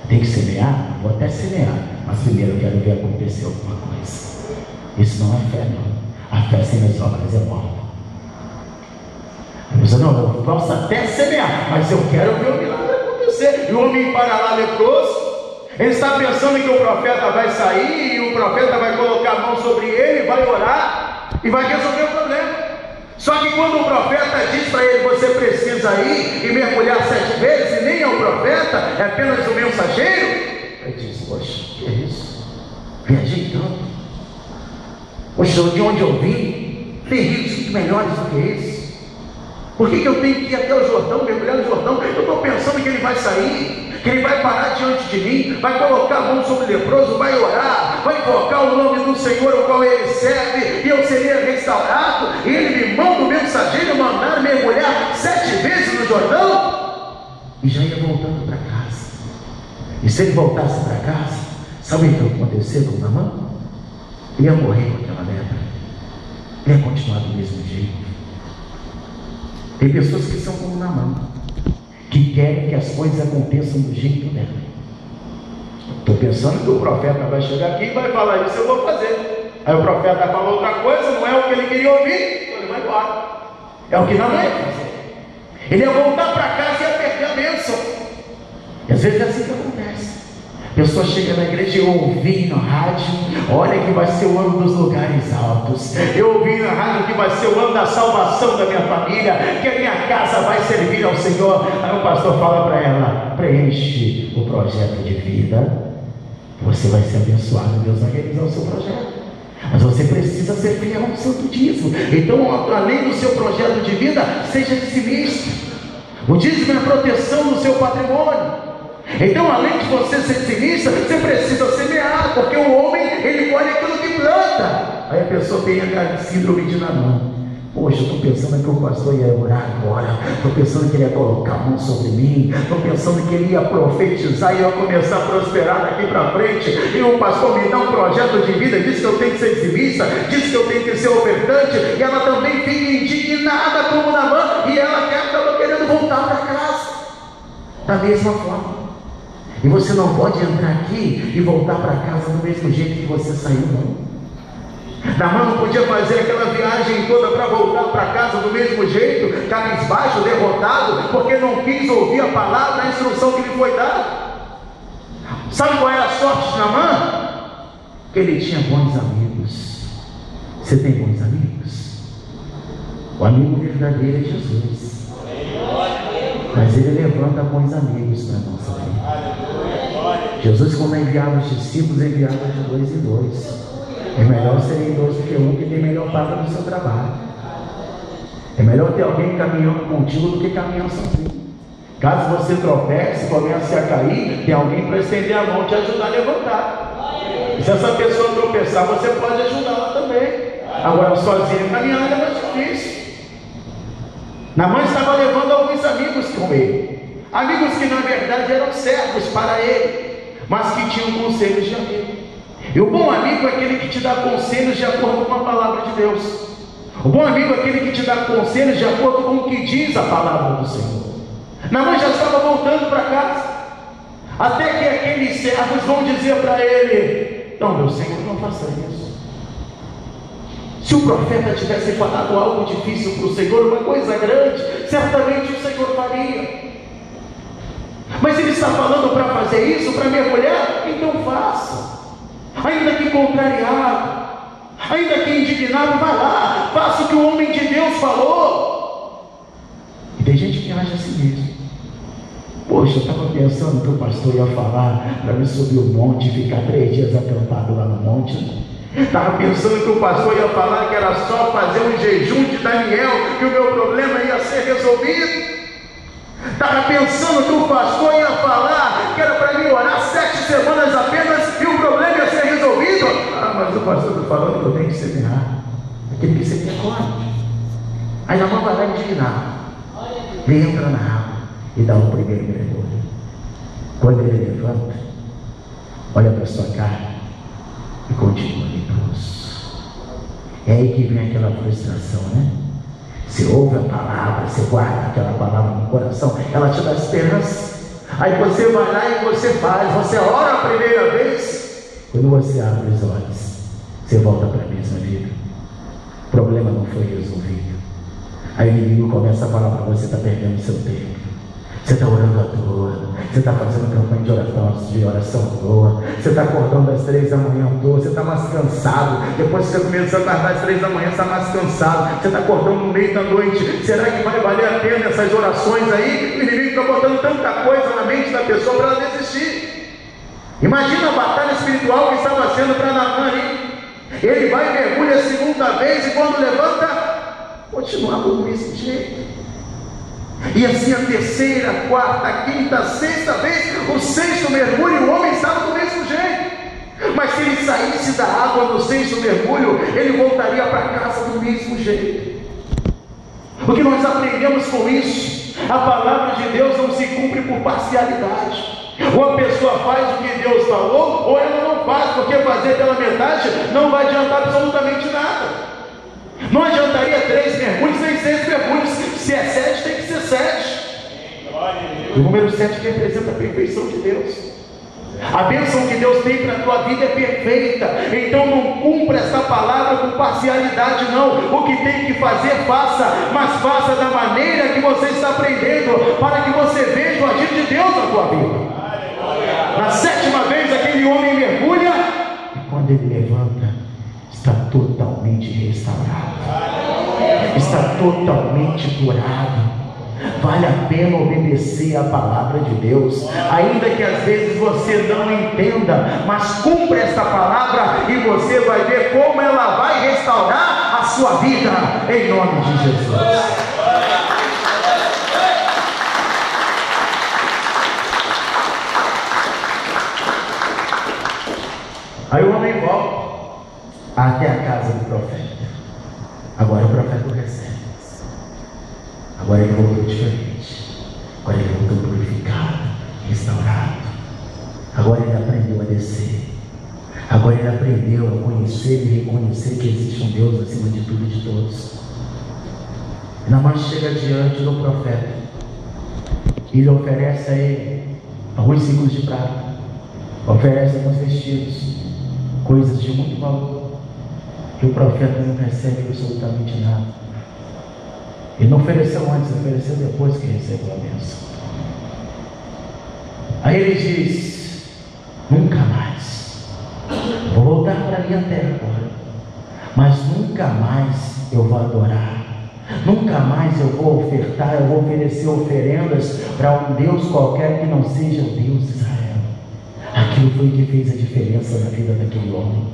tem que semear? Vou até semear, mas primeiro eu quero ver acontecer alguma coisa. Isso não é fé não. A fé sem as obras é morta. A pessoa: não, eu posso até semear, mas eu quero ver o milagre acontecer. E o homem para lá leproso, ele está pensando que o profeta vai sair, e o profeta vai colocar a mão sobre ele, vai orar, e vai resolver o problema. Só que quando o profeta diz para ele: você precisa ir e mergulhar 7 vezes, e nem é o profeta, é apenas o mensageiro, ele diz: poxa, que é isso? Viajei tanto. Poxa, de onde eu vim, tem rios muito melhores do que esse. Por que eu tenho que ir até o Jordão, mergulhar no Jordão? Eu estou pensando que ele vai sair, que ele vai parar diante de mim, vai colocar a mão sobre o leproso, vai orar, vai invocar o nome do Senhor, o qual ele serve, e eu seria restaurado. E ele me manda o mensageiro mandar mergulhar 7 vezes no Jordão, e já ia voltando para casa. E se ele voltasse para casa, sabe o que ia acontecer com Naamã? Ele ia morrer com aquela lepra. Ele ia continuar do mesmo jeito. Tem pessoas que são como Naamã, que querem que as coisas aconteçam do jeito dela. Estou pensando que o profeta vai chegar aqui e vai falar: isso eu vou fazer. Aí o profeta fala outra coisa, não é o que ele queria ouvir, então ele vai embora. É o que Naamã ia fazer. Ele ia voltar para casa e ia perder a bênção. E às vezes é assim que acontece. A pessoa chega na igreja: eu ouvi na rádio, olha que vai ser o ano dos lugares altos. Eu ouvi na rádio que vai ser o ano da salvação da minha família, que a minha casa vai servir ao Senhor. Aí o pastor fala para ela: preenche o projeto de vida, você vai ser abençoado, Deus vai realizar o seu projeto. Mas você precisa ser fiel ao santo dízimo. Então, além do seu projeto de vida, seja dizimista. O dízimo é a proteção do seu patrimônio. Então, além de você ser dizimista, você precisa semear, porque o homem, ele colhe aquilo que planta. Aí a pessoa tem a síndrome de Naamã: Poxa, eu estou pensando que o pastor ia orar agora, estou pensando que ele ia colocar a mão sobre mim, estou pensando que ele ia profetizar e eu ia começar a prosperar daqui para frente, e o pastor me dá um projeto de vida, diz que eu tenho que ser dizimista, diz que eu tenho que ser ofertante, e ela também fica indignada como Naamã, e ela acaba querendo voltar para casa, da mesma forma. E você não pode entrar aqui e voltar para casa do mesmo jeito que você saiu, não. Naamã não podia fazer aquela viagem toda para voltar para casa do mesmo jeito, cabisbaixo, derrotado, porque não quis ouvir a palavra, a instrução que lhe foi dada. Sabe qual é a sorte de Naamã? Que ele tinha bons amigos. Você tem bons amigos? O amigo verdadeiro é Jesus, mas ele levanta bons amigos para a nossa vida. Jesus, quando enviava os discípulos, enviava de 2 em 2. É melhor serem 2 do que um que tem melhor paga no seu trabalho. É melhor ter alguém caminhando contigo do que caminhando sozinho. Caso você tropece, comece a cair, tem alguém para estender a mão e te ajudar a levantar. E se essa pessoa tropeçar, você pode ajudá-la também. Agora, sozinho caminhar é mais difícil. Naamã estava levando alguns amigos com ele, amigos que na verdade eram servos para ele, mas que tinham conselhos de amigo. E o bom amigo é aquele que te dá conselhos de acordo com a palavra de Deus. O bom amigo é aquele que te dá conselhos de acordo com o que diz a palavra do Senhor. Naamã já estava voltando para casa, até que aqueles servos vão dizer para ele: não, meu Senhor, não faça isso. Se o profeta tivesse falado algo difícil para o Senhor, uma coisa grande, certamente o Senhor faria. Mas ele está falando para fazer isso, para mergulhar, então faça. Ainda que contrariado, ainda que indignado, vai lá, faça o que o homem de Deus falou. E tem gente que age assim mesmo. Poxa, eu estava pensando que o pastor ia falar para me subir o monte e ficar 3 dias acampado lá no monte. Estava pensando que o pastor ia falar que era só fazer um jejum de Daniel, que o meu problema ia ser resolvido. Estava pensando que o pastor ia falar que era para mim orar 7 semanas apenas e o problema ia ser resolvido. Ah, mas o pastor está falando que eu tenho que semear aquele que você quer colher. Aí Naamã vai lá indignado, ele entra na água e dá o primeiro mergulho. Quando ele levanta, olha para sua cara e continua leproso. É aí que vem aquela frustração, né? Você ouve a palavra, você guarda aquela palavra no coração, ela te dá esperança. Aí você vai lá e você faz, você ora a primeira vez. Quando você abre os olhos, você volta para a mesma vida. O problema não foi resolvido. Aí o inimigo começa a falar para você: está perdendo seu tempo, você está orando à toa, você está fazendo campanha de oração à toa, você está acordando às 3 da manhã à toa, você está mais cansado, depois que você começa a acordar às 3 da manhã, você está mais cansado, você está acordando no meio da noite. Será que vai valer a pena essas orações aí? O inimigo está botando tanta coisa na mente da pessoa para ela desistir. Imagina a batalha espiritual que estava sendo para Naamã ali. Ele vai e mergulha a segunda vez e quando levanta, continuava do mesmo jeito. E assim a terceira, a quarta, a quinta, a sexta vez, o 6º mergulho, o homem estava do mesmo jeito. Mas se ele saísse da água no 6º mergulho, ele voltaria para casa do mesmo jeito. O que nós aprendemos com isso? A palavra de Deus não se cumpre por parcialidade. Ou a pessoa faz o que Deus falou, ou ela não faz, porque fazer pela metade não vai adiantar absolutamente nada. Não adiantaria 3 mergulhos nem 6 mergulhos. Se é 7, tem que ser 7. O número 7 representa a perfeição de Deus. A bênção que Deus tem para a tua vida é perfeita. Então não cumpra essa palavra com parcialidade, não. O que tem que fazer, faça, mas faça da maneira que você está aprendendo, para que você veja o agir de Deus na tua vida. Na 7ª vez aquele homem mergulha, e quando ele levanta, está totalmente restaurado, está totalmente curado. Vale a pena obedecer a palavra de Deus, ainda que às vezes você não entenda, mas cumpra esta palavra e você vai ver como ela vai restaurar a sua vida, em nome de Jesus. Aí o homem volta até a casa do profeta. Agora o profeta o recebe. Agora ele aprendeu a descer. Agora ele aprendeu a conhecer e reconhecer que existe um Deus acima de tudo e de todos. Naamã chega diante do profeta. Ele oferece a ele alguns ciclos de prata, oferece alguns vestidos, coisas de muito valor, que o profeta não recebe absolutamente nada. Ele não ofereceu antes, ofereceu depois que recebeu a bênção. Aí ele diz: nunca mais, vou voltar para a minha terra agora, mas nunca mais eu vou adorar, nunca mais eu vou ofertar, eu vou oferecer oferendas para um Deus qualquer que não seja o Deus de Israel. Aquilo foi o que fez a diferença na vida daquele homem.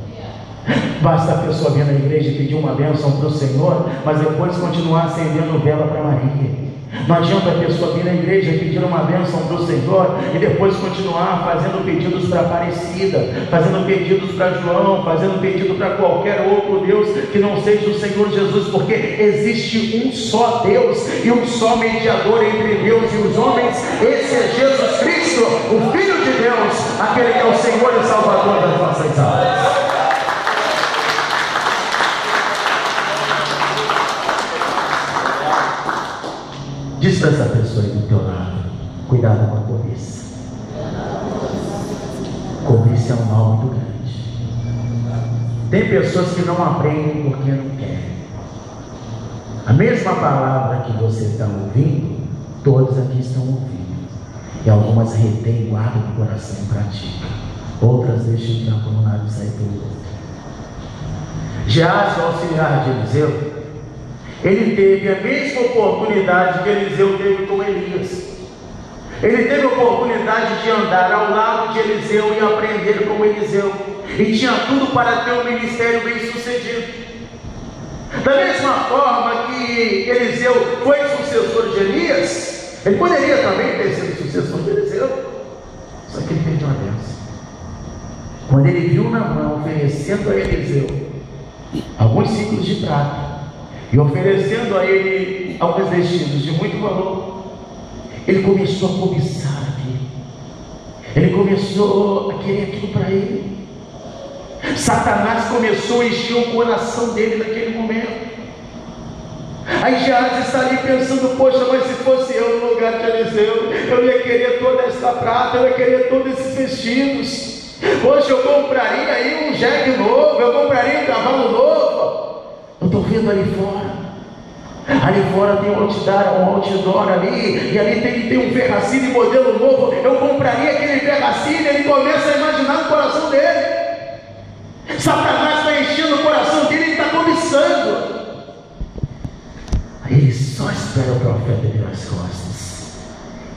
Basta a pessoa vir na igreja e pedir uma bênção para o Senhor, mas depois continuar acendendo vela para Maria. Não adianta a pessoa vir na igreja e pedir uma bênção para o Senhor e depois continuar fazendo pedidos para Aparecida, fazendo pedidos para João, fazendo pedido para qualquer outro Deus que não seja o Senhor Jesus, porque existe um só Deus e um só mediador entre Deus e os homens. Esse é Jesus Cristo, o Filho de Deus, aquele que é o Senhor e Salvador das nossas almas. Diz para essa pessoa aí do teu lado: cuidado com a cobiça. Cobiça é um mal muito grande. Tem pessoas que não aprendem porque não querem. A mesma palavra que você está ouvindo, todos aqui estão ouvindo. E algumas retêm, guardam no coração e praticam. Outras deixam entrar por um lado e sair pelo outro. Geazi, o auxiliar de Eliseu, ele teve a mesma oportunidade que Eliseu teve com Elias. Ele teve a oportunidade de andar ao lado de Eliseu e aprender com Eliseu. E tinha tudo para ter um ministério bem sucedido. Da mesma forma que Eliseu foi sucessor de Elias, ele poderia também ter sido sucessor de Eliseu. Só que ele perdeu a bênção. Quando ele viu Naamã oferecendo a Eliseu alguns ciclos de prata e oferecendo a ele alguns vestidos de muito valor, ele começou a cobiçar aquilo. Ele começou a querer aquilo para ele. Satanás começou a encher o coração dele naquele momento. Aí Geazi está ali pensando: poxa, mas se fosse eu no lugar de Eliseu, eu ia querer toda essa prata, eu ia querer todos esses vestidos. Poxa, eu compraria aí um jegue novo, eu compraria um cavalo novo. Eu estou vendo ali fora. Ali fora tem um outdoor ali, e ali tem um Ferracini modelo novo. Eu compraria aquele Ferracini. Ele começa a imaginar no coração dele. Satanás está enchendo o coração dele, ele está cobiçando. Aí ele só espera o profeta virar as costas.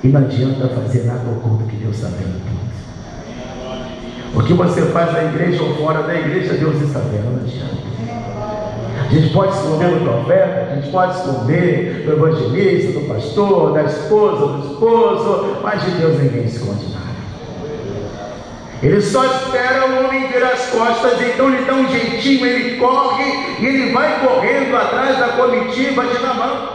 E não adianta fazer nada oculto, que Deus está vendo tudo. O que você faz na igreja ou fora da igreja, Deus está vendo, não adianta. A gente pode esconder do profeta, a gente pode esconder do evangelista, do pastor, da esposa, do esposo, mas de Deus ninguém esconde nada. Ele só espera o homem virar as costas, então ele dá um jeitinho, ele corre e ele vai correndo atrás da comitiva de Naamã.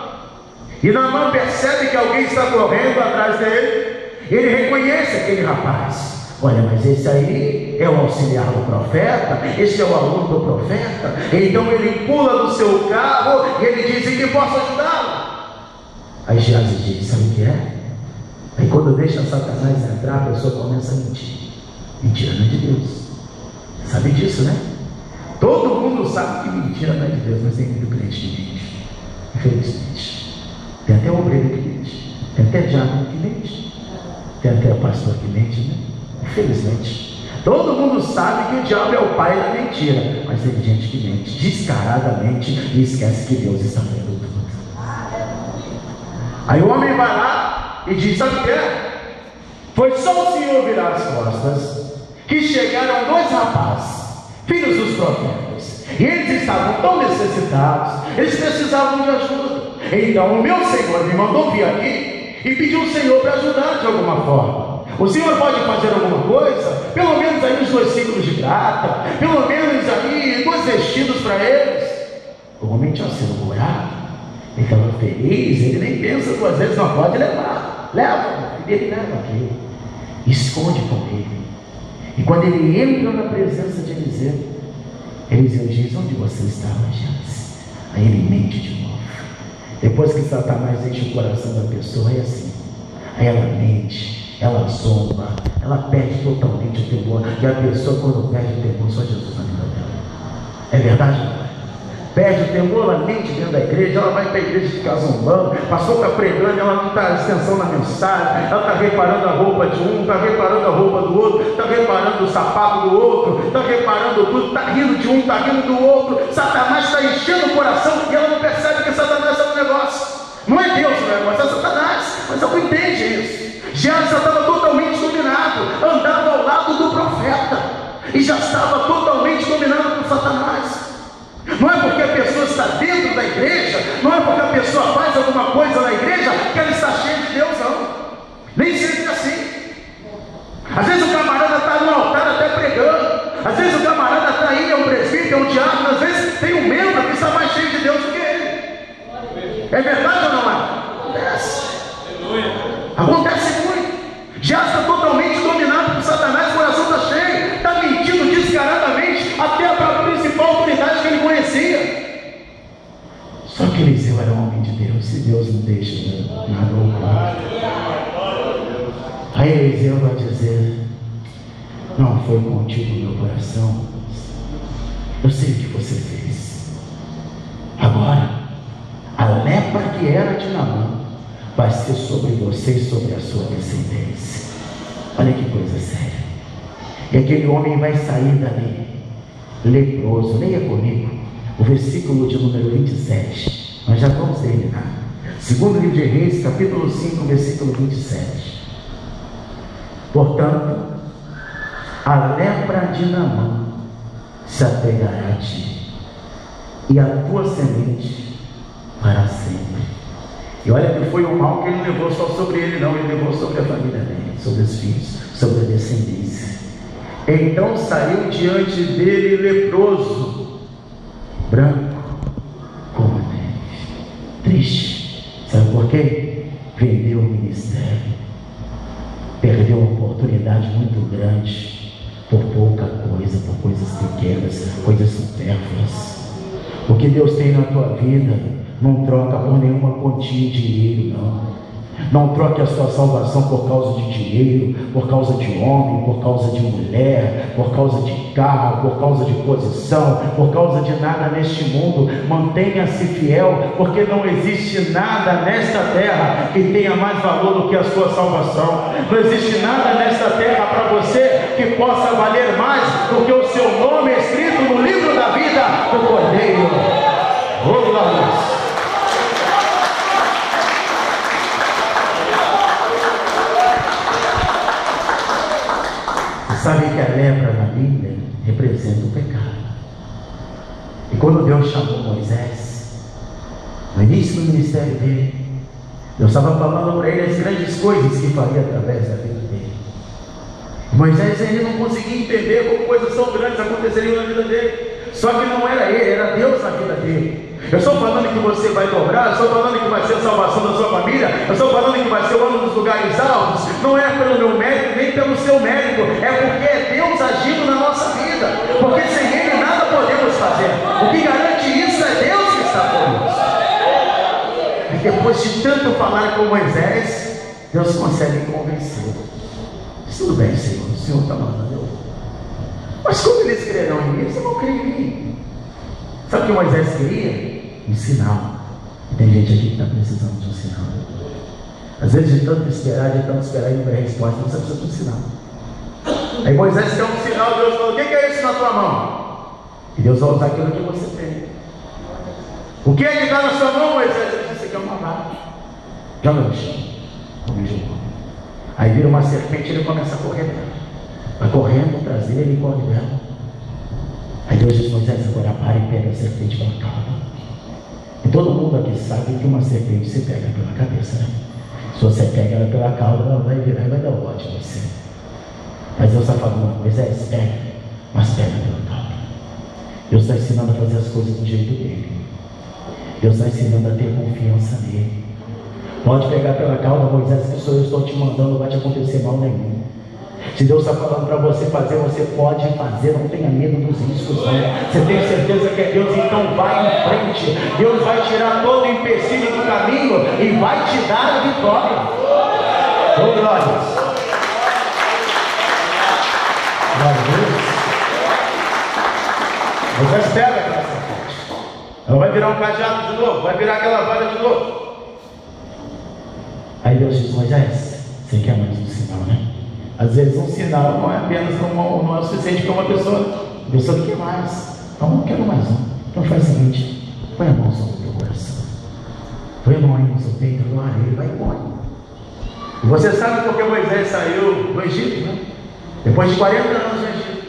E Naamã percebe que alguém está correndo atrás dele, ele reconhece aquele rapaz. Olha, mas esse aí é o auxiliar do profeta, esse é o aluno do profeta. Então ele pula do seu carro e ele diz: em que posso ajudá-lo? Aí Geazi diz: sabe o que é? Aí quando deixa Satanás entrar, a pessoa começa a mentir. Mentira não é de Deus. Sabe disso, né? Todo mundo sabe que mentira não é de Deus, mas tem muito crente que mente. Infelizmente. Tem até obreiro que mente, tem até diácono que mente, tem até pastor que mente, né? Infelizmente, todo mundo sabe que o diabo é o pai da mentira, mas tem gente que mente descaradamente e esquece que Deus está vendo tudo. Aí o homem vai lá e diz: sabe o que é? Foi só o Senhor virar as costas que chegaram dois rapazes, filhos dos profetas, e eles estavam tão necessitados, eles precisavam de ajuda. Então o meu Senhor me mandou vir aqui e pediu ao Senhor para ajudar de alguma forma. O Senhor pode fazer alguma coisa? Pelo menos aí uns 2 ciclos de prata, pelo menos aí 2 vestidos para eles. O homem tinha sido curado, ele estava feliz, ele nem pensa 2 vezes, não pode levar. Leva, ele leva aqui, esconde com ele. E quando ele entra na presença de Eliseu, Eliseu diz: onde você estava, Geazi? Aí ele mente de novo. Depois que Satanás enche o coração da pessoa, é assim. Aí ela mente, ela zomba, ela perde totalmente o temor. E a pessoa, quando perde o temor, só Jesus na vida dela. É verdade? Perde o temor, ela mente dentro da igreja, ela vai para a igreja ficar zombando, o pastor está pregando, ela não está atenção na mensagem, ela está reparando a roupa de um, está reparando a roupa do outro, está reparando o sapato do outro, está reparando tudo, está rindo de um, está rindo do outro. Satanás está enchendo o coração e ela não percebe que Satanás está no negócio. Não é Deus o negócio, é Satanás, mas ela não entende isso. Geazi já estava totalmente dominado, andava ao lado do profeta e já estava totalmente dominado por Satanás. Não é porque a pessoa está dentro da igreja, não é porque a pessoa faz alguma coisa na igreja que ela está cheia de Deus, não. Nem sempre é assim. Às vezes o camarada está no altar até pregando, às vezes o camarada está aí, é um presbítero, é um diácono, às vezes tem um membro que está mais cheio de Deus do que ele. É verdade ou não é? Acontece muito. Já está totalmente dominado por Satanás, o coração está cheio, está mentindo descaradamente até para a principal autoridade que ele conhecia. Só que Eliseu era um homem de Deus, e Deus não deixa nada oculto. Aí Eliseu vai dizer: não foi contigo meu coração, eu sei o que você fez. Agora, a lepra que era de Naamã vai ser sobre você e sobre a sua descendência. Olha que coisa séria. E aquele homem vai sair dali leproso. Leia comigo o versículo de número 27. Nós já vamos terminar. Segundo livro de Reis, capítulo 5, versículo 27. Portanto, a lepra de Naamã se apegará a ti, e a tua semente para sempre. E olha que foi um mal que ele levou só sobre ele, não, ele levou sobre a família dele, sobre os filhos, sobre a descendência. Então saiu diante dele leproso, branco como a neve. Triste. Sabe por quê? Perdeu o ministério, perdeu uma oportunidade muito grande por pouca coisa, por coisas pequenas, coisas supérfluas. O que Deus tem na tua vida não troca por nenhuma quantia de dinheiro, não. Não troque a sua salvação por causa de dinheiro, por causa de homem, por causa de mulher, por causa de carro, por causa de posição, por causa de nada neste mundo. Mantenha-se fiel, porque não existe nada nesta terra que tenha mais valor do que a sua salvação. Não existe nada nesta terra para você que possa valer mais do que o seu nome escrito no livro da vida do Cordeiro. Oh, glória! Sabe que a lepra na Bíblia representa o pecado. E quando Deus chamou Moisés, no início do ministério dele, Deus estava falando para ele as grandes coisas que faria através da vida dele. Moisés ainda não conseguia entender como coisas tão grandes aconteceriam na vida dele. Só que não era ele, era Deus na vida dele. Eu estou falando que você vai dobrar, eu estou falando que vai ser a salvação da sua família, eu estou falando que vai ser o ano dos lugares altos. Não é pelo meu mérito, nem pelo seu mérito, é porque é Deus agindo na nossa vida. Porque sem Ele nada podemos fazer. O que garante isso é Deus que está conosco. E depois de tanto falar com Moisés, Deus consegue convencê-lo. Tudo bem, Senhor, o Senhor está mandando eu. Mas como eles crerão em mim? Eles não creem em mim. Sabe o que Moisés queria? Um sinal. E tem gente aqui que está precisando de um sinal. Às vezes de tanto esperar e não ver a resposta, você precisa de um sinal. Aí Moisés quer um sinal, Deus falou: o que é isso na tua mão? E Deus vai usar aquilo que você tem. O que é que está na sua mão, Moisés? Ele disse: isso aqui é uma vara. Joga no chão. Aí vira uma serpente e ele começa a correr dela. Vai correndo atrás dele e corre dela. Aí Deus diz: Moisés, agora para e pega a serpente pela cauda. E todo mundo aqui sabe que uma serpente se pega pela cabeça, né? Se você pega ela pela cauda, ela vai virar e vai dar um bote em você. Mas Deus está falando: Moisés, pega, mas pega pela cauda. Deus está ensinando a fazer as coisas do jeito dele. Deus está ensinando a ter confiança nele. Pode pegar pela cauda, Moisés, que sou eu, estou te mandando, não vai te acontecer mal nenhum. Se Deus está falando para você fazer, você pode fazer, não tenha medo dos riscos, não. Você tem certeza que é Deus, então vai em frente. Deus vai tirar todo o empecilho do caminho e vai te dar a vitória. Oh, glórias. Glória a Deus. Você espera aquela serpente. Ela vai virar um cajado de novo, vai virar aquela vara de novo. Aí Deus diz: Moisés, você quer mais um sinal, né? Às vezes um sinal não é apenas não é o suficiente para uma pessoa. Deus sabe o que mais. Então não quero mais um. Então faz o seguinte: põe a mão sobre o teu coração. Põe a mão aí no seu peito, glória, ele vai embora. E você sabe por que Moisés saiu do Egito, né? Depois de 40 anos no Egito.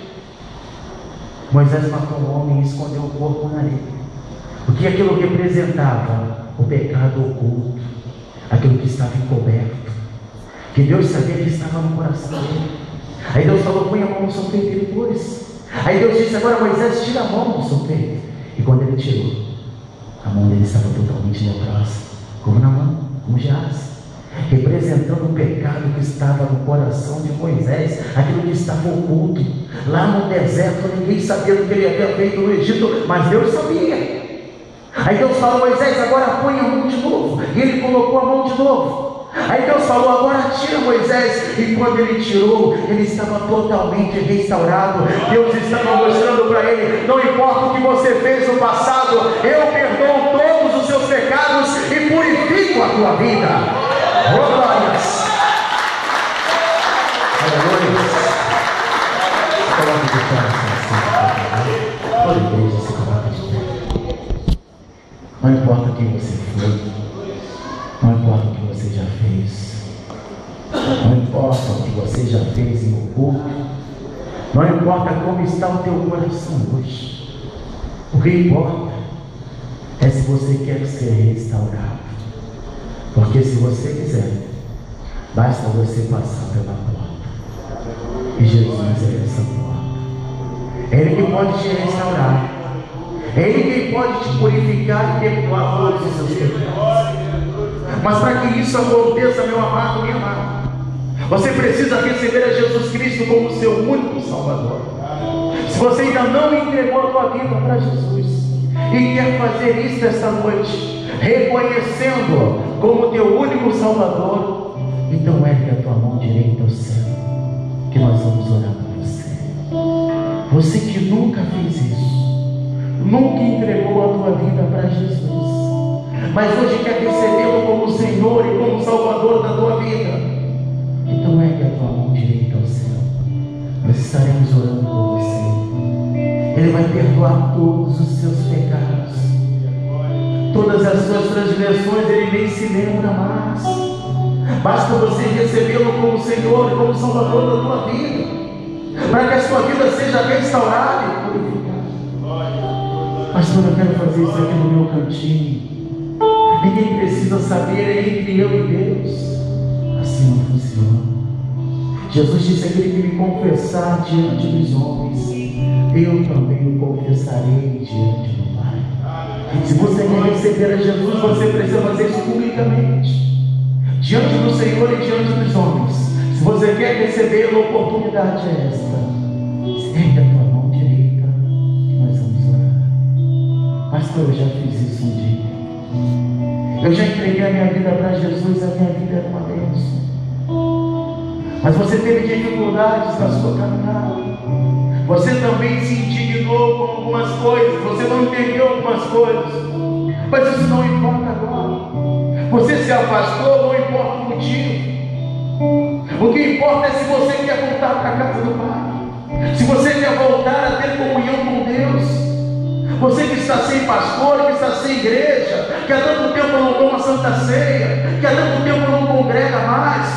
Moisés matou um homem e escondeu o corpo na areia. Porque aquilo representava o pecado oculto, aquilo que estava encoberto, que Deus sabia que estava no coração dele. Aí Deus falou: põe a mão no seu peito, ele pôs. Aí Deus disse: agora Moisés, tira a mão do seu peito. E quando ele tirou, a mão dele estava totalmente leprosa, como na mão, como jaz, representando o pecado que estava no coração de Moisés, aquilo que estava oculto. Lá no deserto ninguém sabia do que ele havia feito no Egito, mas Deus sabia. Aí Deus falou: Moisés, agora põe a mão de novo. E ele colocou a mão de novo. Aí Deus falou: agora tira Moisés. E quando ele tirou, ele estava totalmente restaurado. Deus estava mostrando para ele: não importa o que você fez no passado, eu perdoo todos os seus pecados e purifico a tua vida. Oh, glórias. Aleluia. Coloque de pé, toda igreja se coloca de pé. Não importa quem você foi, não importa o que você já fez, não importa o que você já fez em oculto, não importa como está o teu coração hoje. O que importa é se você quer ser restaurado. Porque se você quiser, basta você passar pela porta. E Jesus é essa porta. É Ele que pode te restaurar. É Ele que pode te purificar e perdoar todos os seus pecados. Mas para que isso aconteça, meu amado, minha amada, você precisa receber a Jesus Cristo como seu único Salvador. Se você ainda não entregou a tua vida para Jesus e quer fazer isso esta noite, reconhecendo como teu único Salvador, então ergue a tua mão direita ao céu, que nós vamos orar por você. Você que nunca fez isso, nunca entregou a tua vida para Jesus, mas hoje quer recebê-lo como Senhor e como Salvador da tua vida, então ergue a tua mão direita ao céu. Nós estaremos orando por você. Ele vai perdoar todos os seus pecados, todas as suas transgressões Ele nem se lembra mais. Basta você recebê-lo como Senhor e como Salvador da tua vida, para que a sua vida seja restaurada e purificada. Pastor, eu quero fazer isso aqui no meu cantinho. Ninguém precisa saber, é entre eu e Deus. Assim não funciona. Jesus disse: aquele que me confessar diante dos homens, eu também o confessarei diante do Pai. Se você quer receber a Jesus, você precisa fazer isso publicamente, diante do Senhor e diante dos homens. Se você quer receber, a oportunidade é esta. Ergue a tua mão direita e nós vamos orar. Pastor, eu já fiz isso um dia. Eu já entreguei a minha vida para Jesus, a minha vida era uma bênção. Mas você teve dificuldades na sua caminhada. Você também se indignou com algumas coisas, você não entendeu algumas coisas, mas isso não importa agora. Você se afastou, não importa o motivo. O que importa é se você quer voltar para a casa do Pai, se você quer voltar a ter comunhão com Deus. Você que está sem pastor, que está sem igreja, que há tanto tempo não toma Santa Ceia, que há tanto tempo não congrega mais,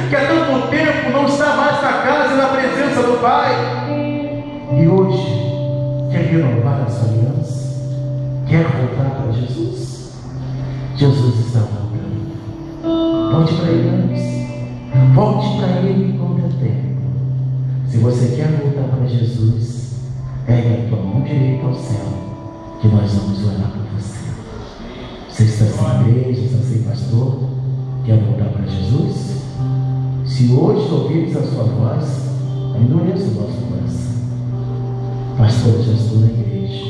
que há tanto tempo não está mais na casa e na presença do Pai, e hoje quer renovar a sua aliança, quer voltar para Jesus. Jesus está voltando. Volte para Ele antes, volte para Ele enquanto é tempo. Se você quer voltar para Jesus, ergue a tua mão direita ao céu, que nós vamos orar por você. Você está sem igreja, está sem pastor, quer voltar para Jesus? Se hoje ouvires a sua voz, endureça o vosso coração. Pastor, já estou na igreja,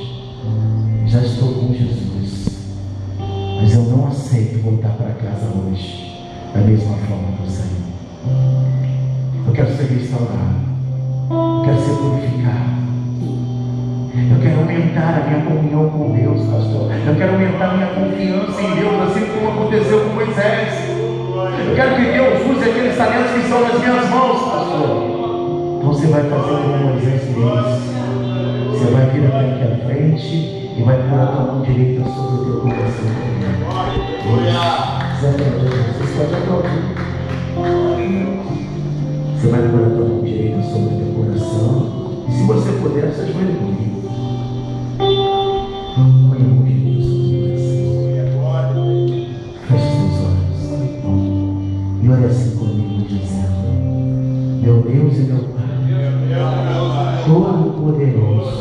já estou com Jesus, mas eu não aceito voltar para casa hoje da mesma forma que eu saí. Eu quero ser restaurado, eu quero ser purificado, eu quero aumentar a minha comunhão com Deus, pastor. Eu quero aumentar a minha confiança em Deus, assim como aconteceu com Moisés. Eu quero que Deus use aqueles talentos que estão nas minhas mãos, pastor. Então você vai fazer como Moisés fez. Você vai vir até aqui à frente e vai pôr a tua mão direita sobre o teu coração. Você pode aplaudir. Você vai pôr a tua mão direita sobre o teu coração. E se você puder, você ajoelha comigo. Põe a mão direita sobre o teu coração. Feche os teus olhos. E olha assim comigo, dizendo: meu Deus e meu Pai, Todo-Poderoso,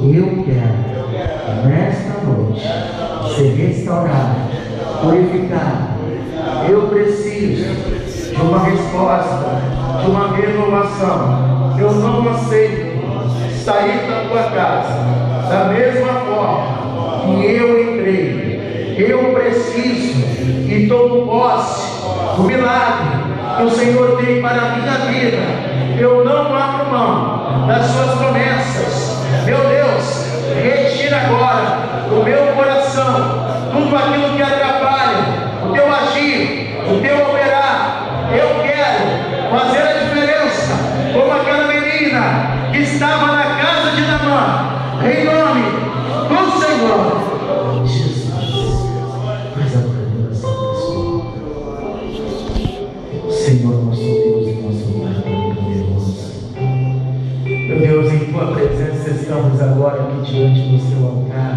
eu quero, nesta noite, ser restaurado, purificado. Eu preciso de uma resposta, de uma renovação. Eu não aceito sair da tua casa da mesma forma que eu entrei. Eu preciso e tomo posse do milagre que o Senhor tem para a minha vida. Eu não abro mão das suas promessas. Meu Deus, retira agora do meu coração tudo aquilo que atrapalha o teu agir, o teu operar. Eu quero fazer a diferença como aquela menina que estava na casa de Naamã, em nome do Senhor Jesus. Faz a oração, Senhor, nosso Deus e nosso Pai poderoso. Meu Deus, em tua presença estamos agora aqui diante do seu altar.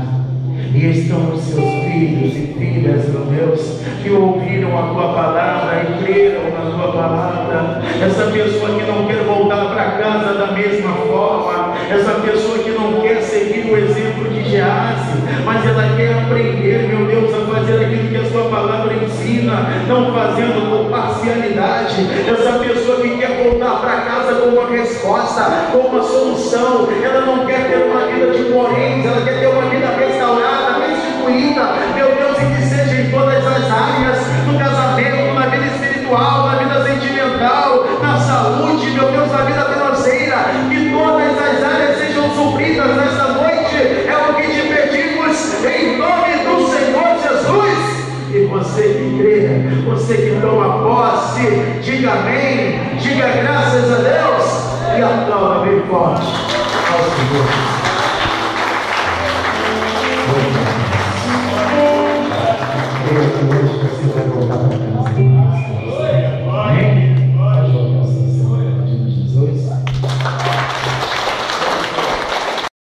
E estão os seus filhos e filhas, meu Deus, que ouviram a tua palavra e creram na tua palavra. Essa pessoa que não quer voltar para casa da mesma forma, essa pessoa que não quer seguir o exemplo de Geazi, mas ela quer aprender, meu Deus, a fazer aquilo que a sua palavra ensina, não fazendo com parcialidade. Essa pessoa que quer voltar para casa com uma resposta, com uma solução, ela não quer ter uma vida de poréns, ela quer ter uma vida restaurada, restituída, meu Deus, e que seja em todas as áreas, no casamento, na vida espiritual, na vida sentimental, na saúde, meu Deus, na vida financeira, que todas as áreas sejam supridas nesta noite. É o que te pedimos em nome do Senhor Jesus. E você que crê, você que toma posse, diga amém, diga graças a Deus e aplauda bem forte ao Senhor.